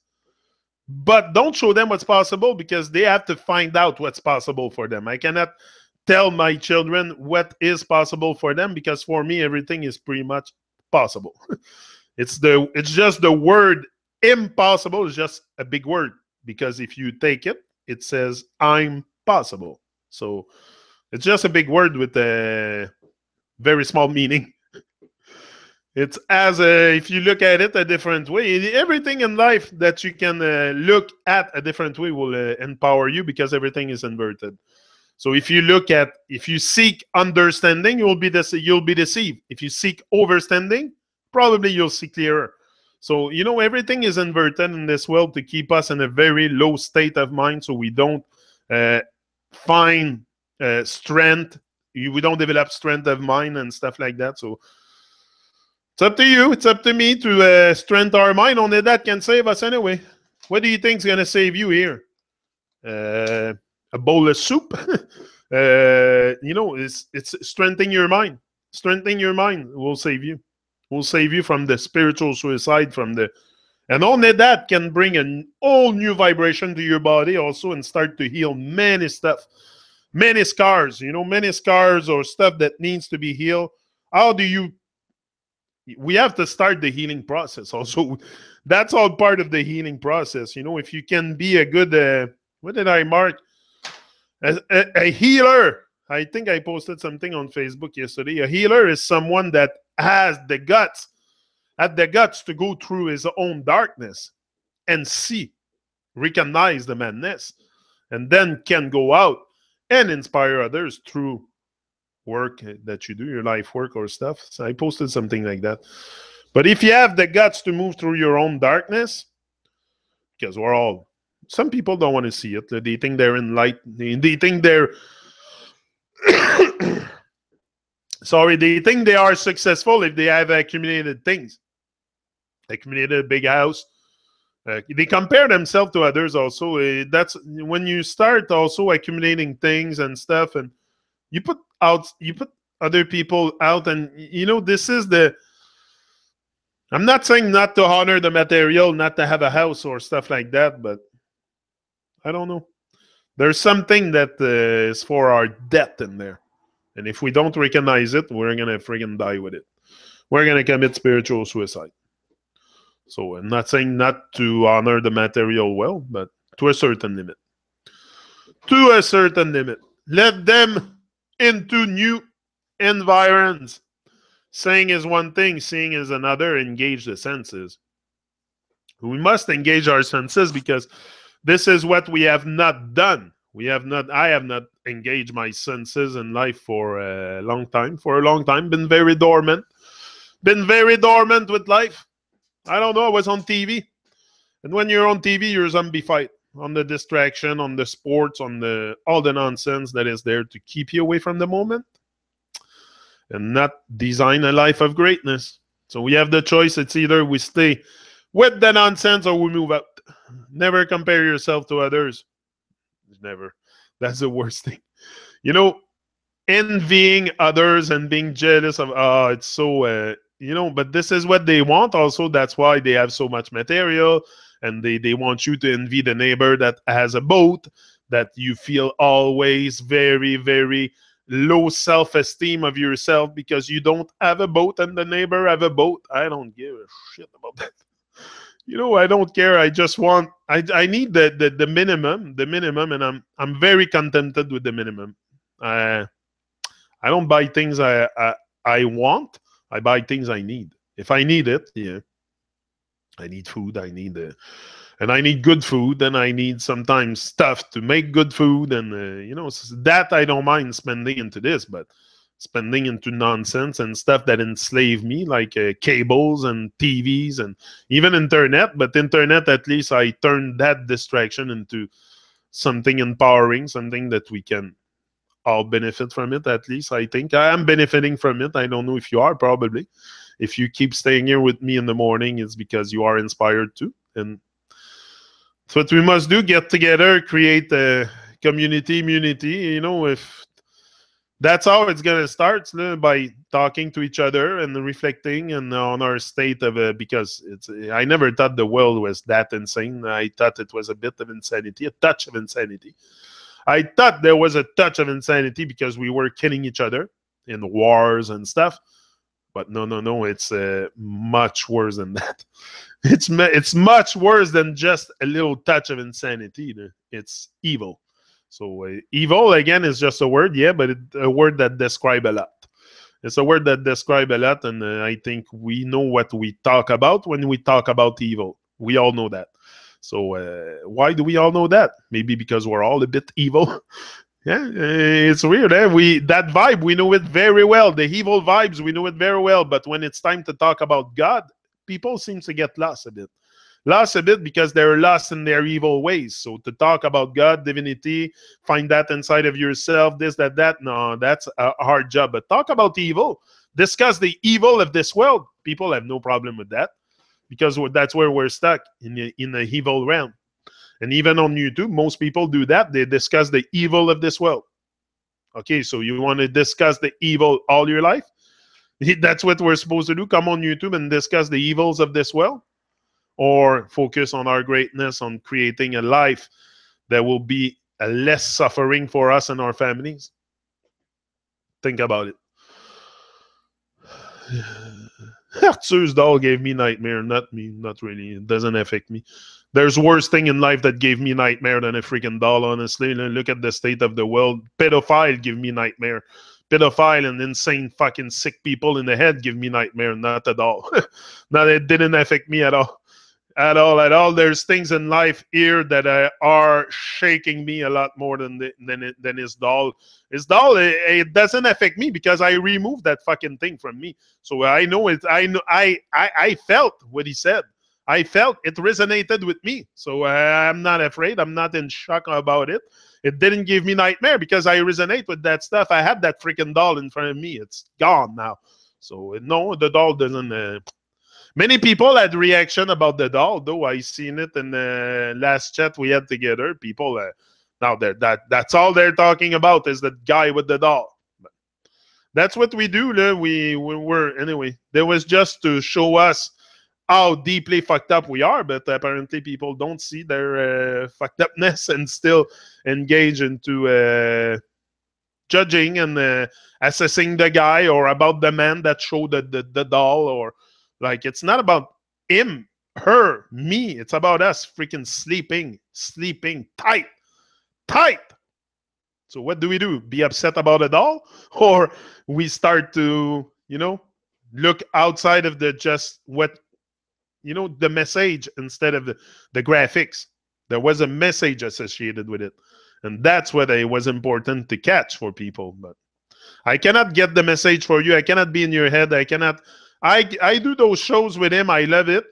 but don't show them what's possible, because they have to find out what's possible for them. I cannot tell my children what is possible for them, because for me everything is pretty much possible. It's just the word impossible is just a big word, because if you take it, it says I'm possible. So it's just a big word with a very small meaning. It's if you look at it a different way, everything in life that you can look at a different way will empower you, because everything is inverted. So if you seek understanding, you'll be deceived. If you seek overstanding, probably you'll see clearer. So, everything is inverted in this world to keep us in a very low state of mind, so we don't find strength. We don't develop strength of mind and stuff like that. So it's up to you. It's up to me to strengthen our mind. Only that can save us anyway. What do you think is going to save you here? A bowl of soup? It's strengthening your mind. Strengthening your mind will save you. Will save you from the spiritual suicide, and only that can bring a whole new vibration to your body also, and start to heal many stuff. Many scars, many scars or stuff that needs to be healed. We have to start the healing process also. That's all part of the healing process. If you can be a good, what did I mark? A healer. I think I posted something on Facebook yesterday. A healer is someone that has the guts to go through his own darkness and recognize the madness, and then can go out and inspire others through work that you do, your life work or stuff. So I posted something like that. But if you have the guts to move through your own darkness, because some people don't want to see it. They think they're in light. They think they're Sorry, they think they are successful if they have accumulated things, accumulated a big house. They compare themselves to others also. That's when you start also accumulating things and stuff, and you put other people out, and this is the. I'm not saying not to honor the material, not to have a house or stuff like that, but I don't know. There's something that is for our debt in there. And if we don't recognize it, we're going to friggin' die with it. We're going to commit spiritual suicide. So I'm not saying not to honor the material well, but to a certain limit. To a certain limit. Let them into new environs. Saying is one thing, seeing is another. Engage the senses. We must engage our senses because this is what we have not done. I have not engaged my senses in life for a long time. Been very dormant. Been very dormant with life. I don't know. I was on TV. And when you're on TV, you're zombified on the distraction, on the sports, on all the nonsense that is there to keep you away from the moment and not design a life of greatness. So we have the choice. It's either we stay with the nonsense or we move out. Never compare yourself to others. Never. That's the worst thing. Envying others and being jealous of, it's so, but this is what they want also. That's why they have so much material and they want you to envy the neighbor that has a boat, that you feel always very, very low self-esteem of yourself because you don't have a boat and the neighbor have a boat. I don't give a shit about that. I don't care. I just want. I need the minimum, and I'm very contented with the minimum. I don't buy things I want. I buy things I need. If I need it, yeah. I need food. And I need good food. And I need sometimes stuff to make good food. And that I don't mind spending into this, but spending into nonsense and stuff that enslave me, like cables and TVs and even internet. But internet, at least I turn that distraction into something empowering, something that we can all benefit from it. At least I think I am benefiting from it. I don't know if you are, probably. If you keep staying here with me in the morning, it's because you are inspired too. And so what we must do, get together, create a community, if that's how it's going to start, by talking to each other and reflecting and on our state of because I never thought the world was that insane. I thought it was a bit of insanity, a touch of insanity. I thought there was a touch of insanity because we were killing each other in wars and stuff. But no, it's much worse than that. It's much worse than just a little touch of insanity. It's evil. So evil, again, is just a word, yeah, but a word that describes a lot. It's a word that describes a lot, and I think we know what we talk about when we talk about evil. We all know that. So why do we all know that? Maybe because we're all a bit evil. Yeah, it's weird. That vibe, we know it very well. The evil vibes, we know it very well. But when it's time to talk about God, people seem to get lost a bit. Because they're lost in their evil ways. So to talk about God, divinity, find that inside of yourself, this, that, no, that's a hard job. But talk about evil. Discuss the evil of this world. People have no problem with that because that's where we're stuck, in the evil realm. And even on YouTube, most people do that. They discuss the evil of this world. Okay, so you want to discuss the evil all your life? That's what we're supposed to do. Come on YouTube and discuss the evils of this world? Or focus on our greatness, on creating a life that will be a less suffering for us and our families? Think about it. Arthur's doll gave me nightmare. Not me. Not really. It doesn't affect me. There's worse thing in life that gave me nightmare than a freaking doll, honestly. Look at the state of the world. Pedophile give me nightmare. Pedophile and insane fucking sick people in the head give me nightmare. Not at all. No, it didn't affect me at all. At all. There's things in life here that are shaking me a lot more than his doll. His doll, it doesn't affect me because I removed that fucking thing from me. So I know it. I felt what he said. I felt it resonated with me. So I'm not afraid. I'm not in shock about it. It didn't give me nightmare because I resonate with that stuff. I have that freaking doll in front of me. It's gone now. So no, the doll doesn't. Many people had reaction about the doll, though. I seen it in the last chat we had together. People now that's all they're talking about is that guy with the doll. That's what we do. We were anyway. There was just to show us how deeply fucked up we are, but apparently people don't see their fucked upness and still engage into judging and assessing the guy or about the man that showed the doll, or like it's not about him, her, me. It's about us freaking sleeping tight. So what do? Be upset about a doll, or we start to look outside of the just what the message instead of the graphics. There was a message associated with it, and that's what it was important to catch for people. But I cannot get the message for you. I cannot be in your head. I cannot. I do those shows with him. I love it.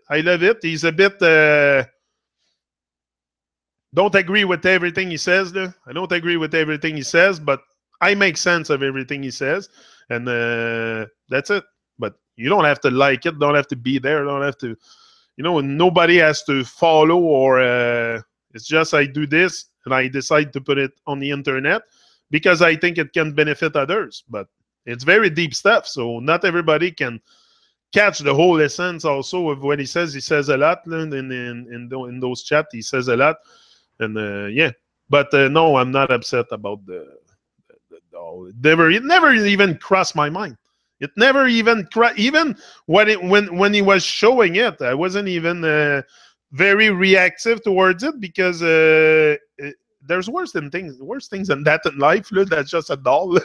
He's a bit don't agree with everything he says. I don't agree with everything he says, but I make sense of everything he says, and that's it. But you don't have to like it. Don't have to be there. Don't have to. Nobody has to follow, or it's just I do this and I decide to put it on the internet because I think it can benefit others. But it's very deep stuff, so not everybody can catch the whole essence also of what he says. He says a lot in those chats. He says a lot, and yeah. But no, I'm not upset about the doll. It never even crossed my mind. It never even even when he was showing it, I wasn't even very reactive towards it because there's worse things than that in life. Look, that's just a doll.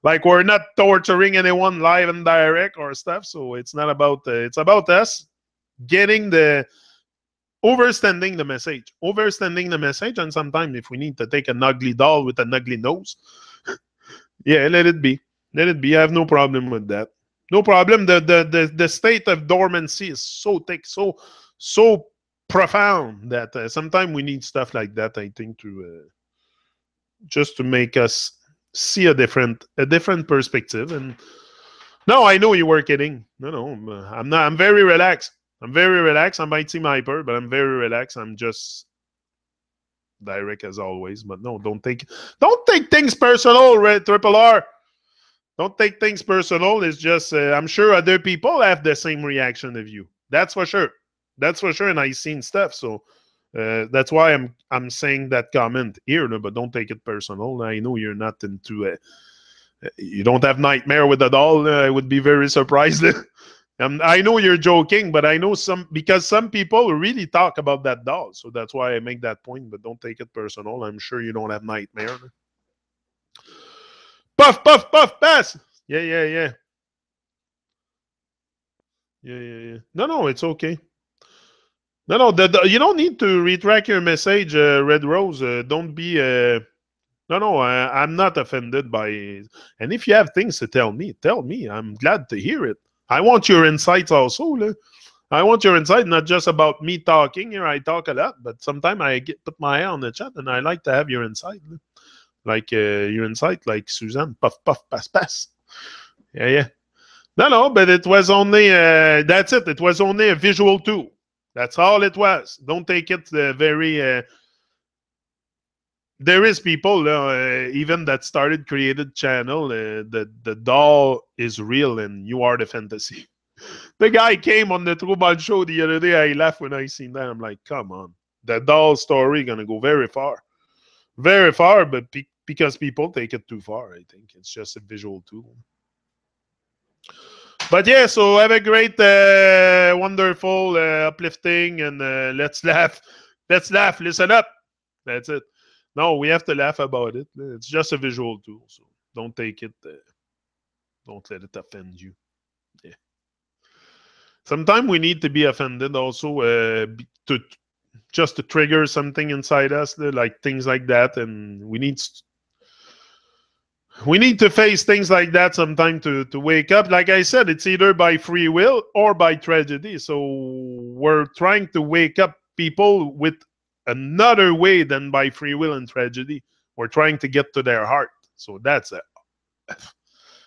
Like we're not torturing anyone live and direct or stuff. So it's not about it's about us getting understanding the message, and sometimes if we need to take an ugly doll with an ugly nose, yeah, let it be. Let it be. I have no problem with that. No problem. The state of dormancy is so thick, so profound that sometimes we need stuff like that. I think to just to make us see a different perspective. And no, I know you were kidding. No, I'm not. I'm very relaxed. I might seem hyper, but I'm very relaxed. I'm just direct as always. But no, don't take things personal, Red Triple R. Don't take things personal. It's just I'm sure other people have the same reaction of you. That's for sure. And I've seen stuff. So that's why I'm saying that comment here. But don't take it personal. I know you're not into. You don't have nightmare with the doll. I would be very surprised. I know you're joking, but I know because some people really talk about that doll. So that's why I make that point. But don't take it personal. I'm sure you don't have nightmare. Puff, pass. Yeah. No, it's okay. No, you don't need to retract your message, Red Rose. Don't be. No, I'm not offended by it. And if you have things to tell me. I'm glad to hear it. I want your insights also. I want your insight, not just about me talking. Here, I talk a lot, but sometimes I put my eye on the chat, and I like to have your insight. Like your insight, like Suzanne, puff, pass. Yeah. No, but it was only, that's it. It was only a visual tool. That's all it was. Don't take it very, there is people, even that created channel, the doll is real and you are the fantasy. The guy came on the Truman show the other day. I laughed when I seen that. I'm like, come on. The doll story going to go very far. Very far, but because people take it too far, I think. It's just a visual tool. But yeah, so have a great, wonderful, uplifting, and let's laugh. Listen up. That's it. No, we have to laugh about it. It's just a visual tool, so don't take it. Don't let it offend you. Yeah. Sometimes we need to be offended also to just to trigger something inside us, like things like that, and we need. We need to face things like that sometime to wake up. Like I said, it's either by free will or by tragedy. So we're trying to wake up people with another way than by free will and tragedy. We're trying to get to their heart. So that's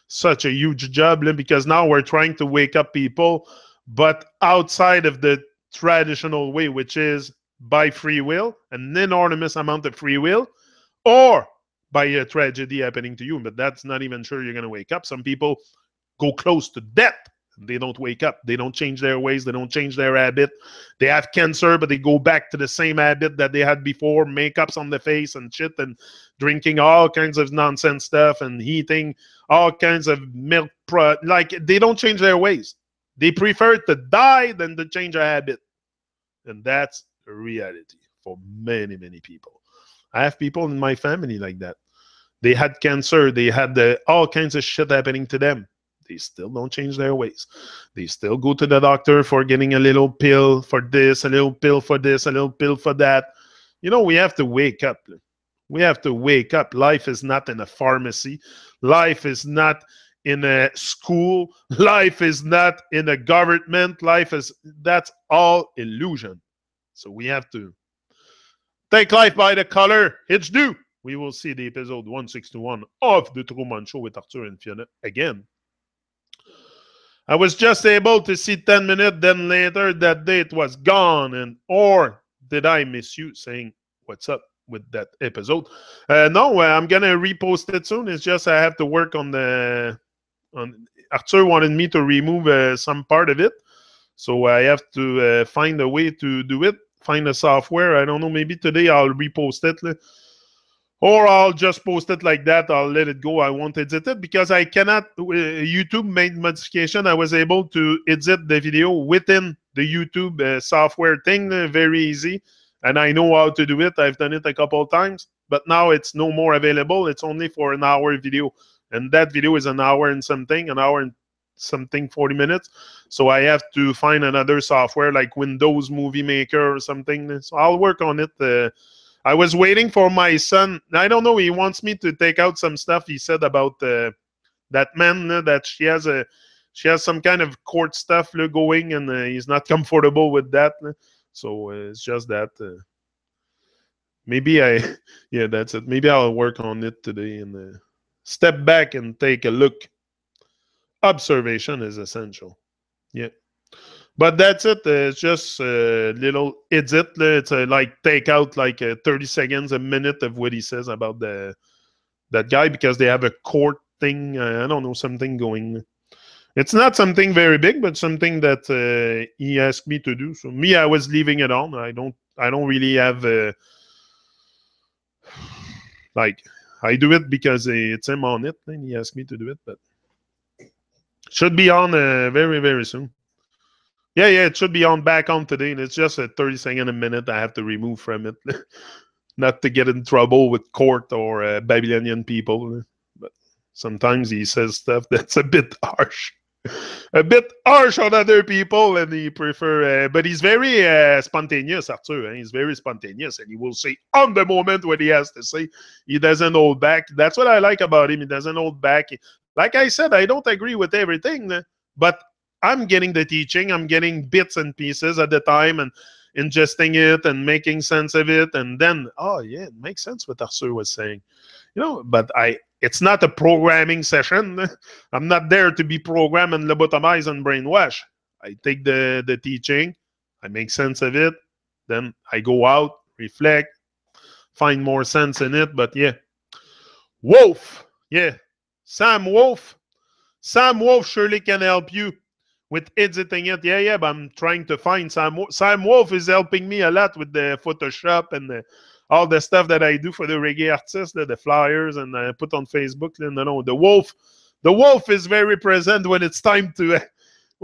such a huge job, because now we're trying to wake up people, but outside of the traditional way, which is by free will, an enormous amount of free will, or by a tragedy happening to you. But that's not even sure you're going to wake up. Some people go close to death. They don't wake up. They don't change their ways. They don't change their habit. They have cancer, but they go back to the same habit that they had before, makeups on the face and shit, and drinking all kinds of nonsense stuff and eating all kinds of milk. Like, they don't change their ways. They prefer to die than to change a habit. And that's the reality for many, many people. I have people in my family like that. They had cancer. They had all kinds of shit happening to them. They still don't change their ways. They still go to the doctor for getting a little pill for this, a little pill for this, a little pill for that. You know, we have to wake up. We have to wake up. Life is not in a pharmacy. Life is not in a school. Life is not in a government. That's all illusion. So we have to take life by the color. It's due. We will see the episode 161 of The Truman Show with Arthur and Fiona again. I was just able to see 10 minutes, then later that day it was gone. And or did I miss you? Saying what's up with that episode? No, I'm gonna repost it soon. It's just I have to work on Arthur wanted me to remove some part of it, so I have to find a way to do it. Find a software. I don't know. Maybe today I'll repost it. Or I'll just post it like that. I'll let it go. I won't edit it because I cannot. YouTube made modification. I was able to edit the video within the YouTube software thing. Very easy. And I know how to do it. I've done it a couple of times. But now it's no more available. It's only for an hour video. And that video is an hour and something. 40 minutes. So I have to find another software like Windows Movie Maker or something. So I'll work on it. I was waiting for my son. I don't know. He wants me to take out some stuff. He said about that man that she has some kind of court stuff going, and he's not comfortable with that. So it's just that. Maybe yeah, that's it. Maybe I'll work on it today and step back and take a look. Observation is essential. Yeah. But that's it. It's just a little edit. It's like take out like 30 seconds, a minute of what he says about that guy because they have a court thing. I don't know, something going. It's not something very big, but something that he asked me to do. So me, I was leaving it on. I don't really have like I do it because it's him on it, and he asked me to do it. But should be on very, very soon. Yeah, it should be back on today, and it's just a 30-second a minute I have to remove from it. Not to get in trouble with court or Babylonian people. But sometimes he says stuff that's a bit harsh. A bit harsh on other people, and he prefer... but he's very spontaneous, Arthur. He's very spontaneous, and he will say on the moment what he has to say. He doesn't hold back. That's what I like about him. He doesn't hold back. Like I said, I don't agree with everything, but I'm getting the teaching. I'm getting bits and pieces at the time and ingesting it and making sense of it. And then, oh, yeah, it makes sense what Arthur was saying. You know, but it's not a programming session. I'm not there to be programmed and lobotomized and brainwashed. I take the teaching. I make sense of it. Then I go out, reflect, find more sense in it. But, yeah. Wolf. Yeah. Sam Wolf surely can help you with editing it. Yeah, but I'm trying to find Sam Wolf. Sam Wolf is helping me a lot with the Photoshop and all the stuff that I do for the reggae artists, the flyers, and I put on Facebook. No, the Wolf is very present when it's time to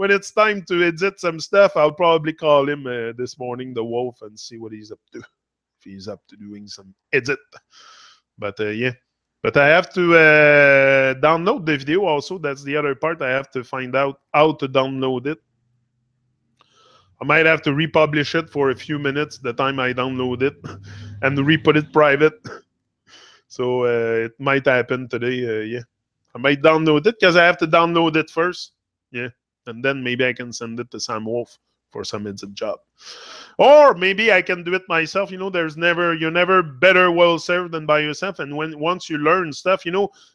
edit some stuff. I'll probably call him this morning, the Wolf, and see what he's up to. If he's up to doing some edit. But yeah. But I have to download the video also. That's the other part. I have to find out how to download it. I might have to republish it for a few minutes the time I download it and re-put it private. So it might happen today. Yeah, I might download it because I have to download it first. Yeah, and then maybe I can send it to Sam Wolf for some instant job, or maybe I can do it myself. You're never better well served than by yourself. And once you learn stuff,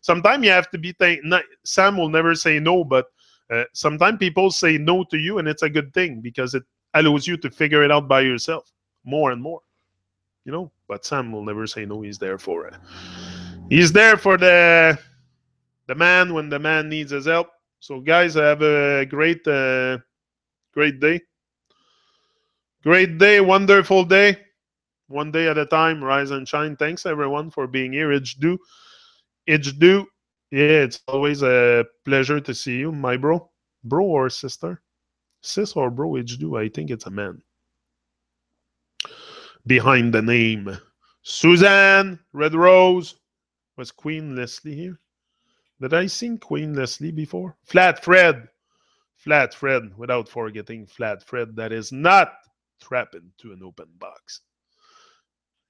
sometimes you have to be. Sam will never say no, but sometimes people say no to you, and it's a good thing because it allows you to figure it out by yourself more and more. But Sam will never say no. He's there for it. He's there for the man when the man needs his help. So, guys, have a great day. Great day, wonderful day. One day at a time, rise and shine. Thanks, everyone, for being here. It's do. Yeah, it's always a pleasure to see you, my bro. Bro or sister? Sis or bro, it's do. I think it's a man. Behind the name. Suzanne, Red Rose. Was Queen Leslie here? Did I sing Queen Leslie before? Flat Fred, without forgetting Flat Fred that is not trapped into an open box.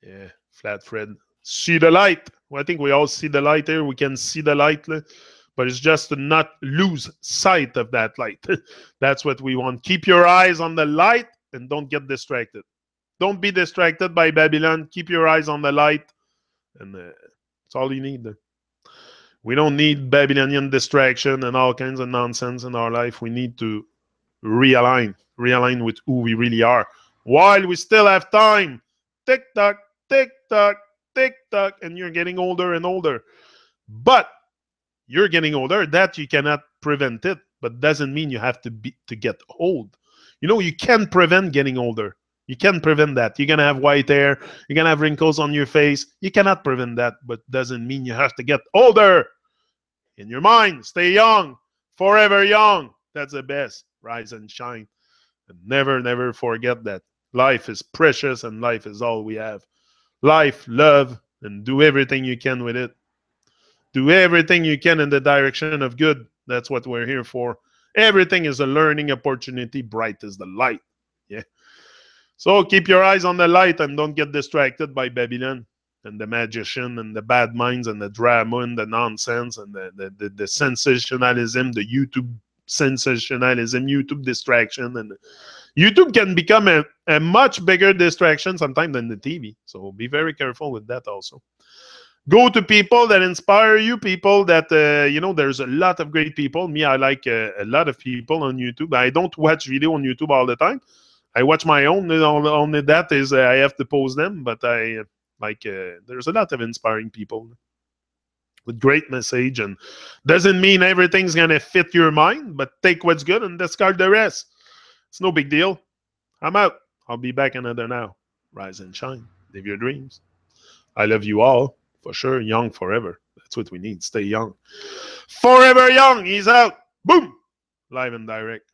Yeah, Flat Fred. See the light. Well, I think we all see the light here. We can see the light, but it's just to not lose sight of that light. That's what we want. Keep your eyes on the light and don't get distracted. Don't be distracted by Babylon. Keep your eyes on the light, and that's all you need. We don't need Babylonian distraction and all kinds of nonsense in our life. We need to realign with who we really are while we still have time. Tick tock, tick tock, tick tock, and you're getting older and older. But you're getting older. That you cannot prevent it, but doesn't mean you have to get old. You can prevent getting older. You can prevent that. You're going to have white hair. You're going to have wrinkles on your face. You cannot prevent that, but doesn't mean you have to get older. In your mind, stay young, forever young. That's the best. Rise and shine. And never, never forget that life is precious and life is all we have. Life, love, and do everything you can with it. Do everything you can in the direction of good. That's what we're here for. Everything is a learning opportunity. Bright is the light. Yeah. So keep your eyes on the light and don't get distracted by Babylon and the magician and the bad minds and the drama and the nonsense and the sensationalism, the YouTube sensationalism, YouTube distraction. And YouTube can become a much bigger distraction sometimes than the TV. So be very careful with that also. Go to people that inspire you, people that, there's a lot of great people. Me, I like a lot of people on YouTube. I don't watch video on YouTube all the time. I watch my own. Only that is I have to post them, but there's a lot of inspiring people with great message, and doesn't mean everything's gonna fit your mind, but take what's good and discard the rest. It's no big deal. I'm out. I'll be back another now. Rise and shine. Live your dreams. I love you all for sure. Young forever. That's what we need. Stay young. Forever young. He's out. Boom. Live and direct.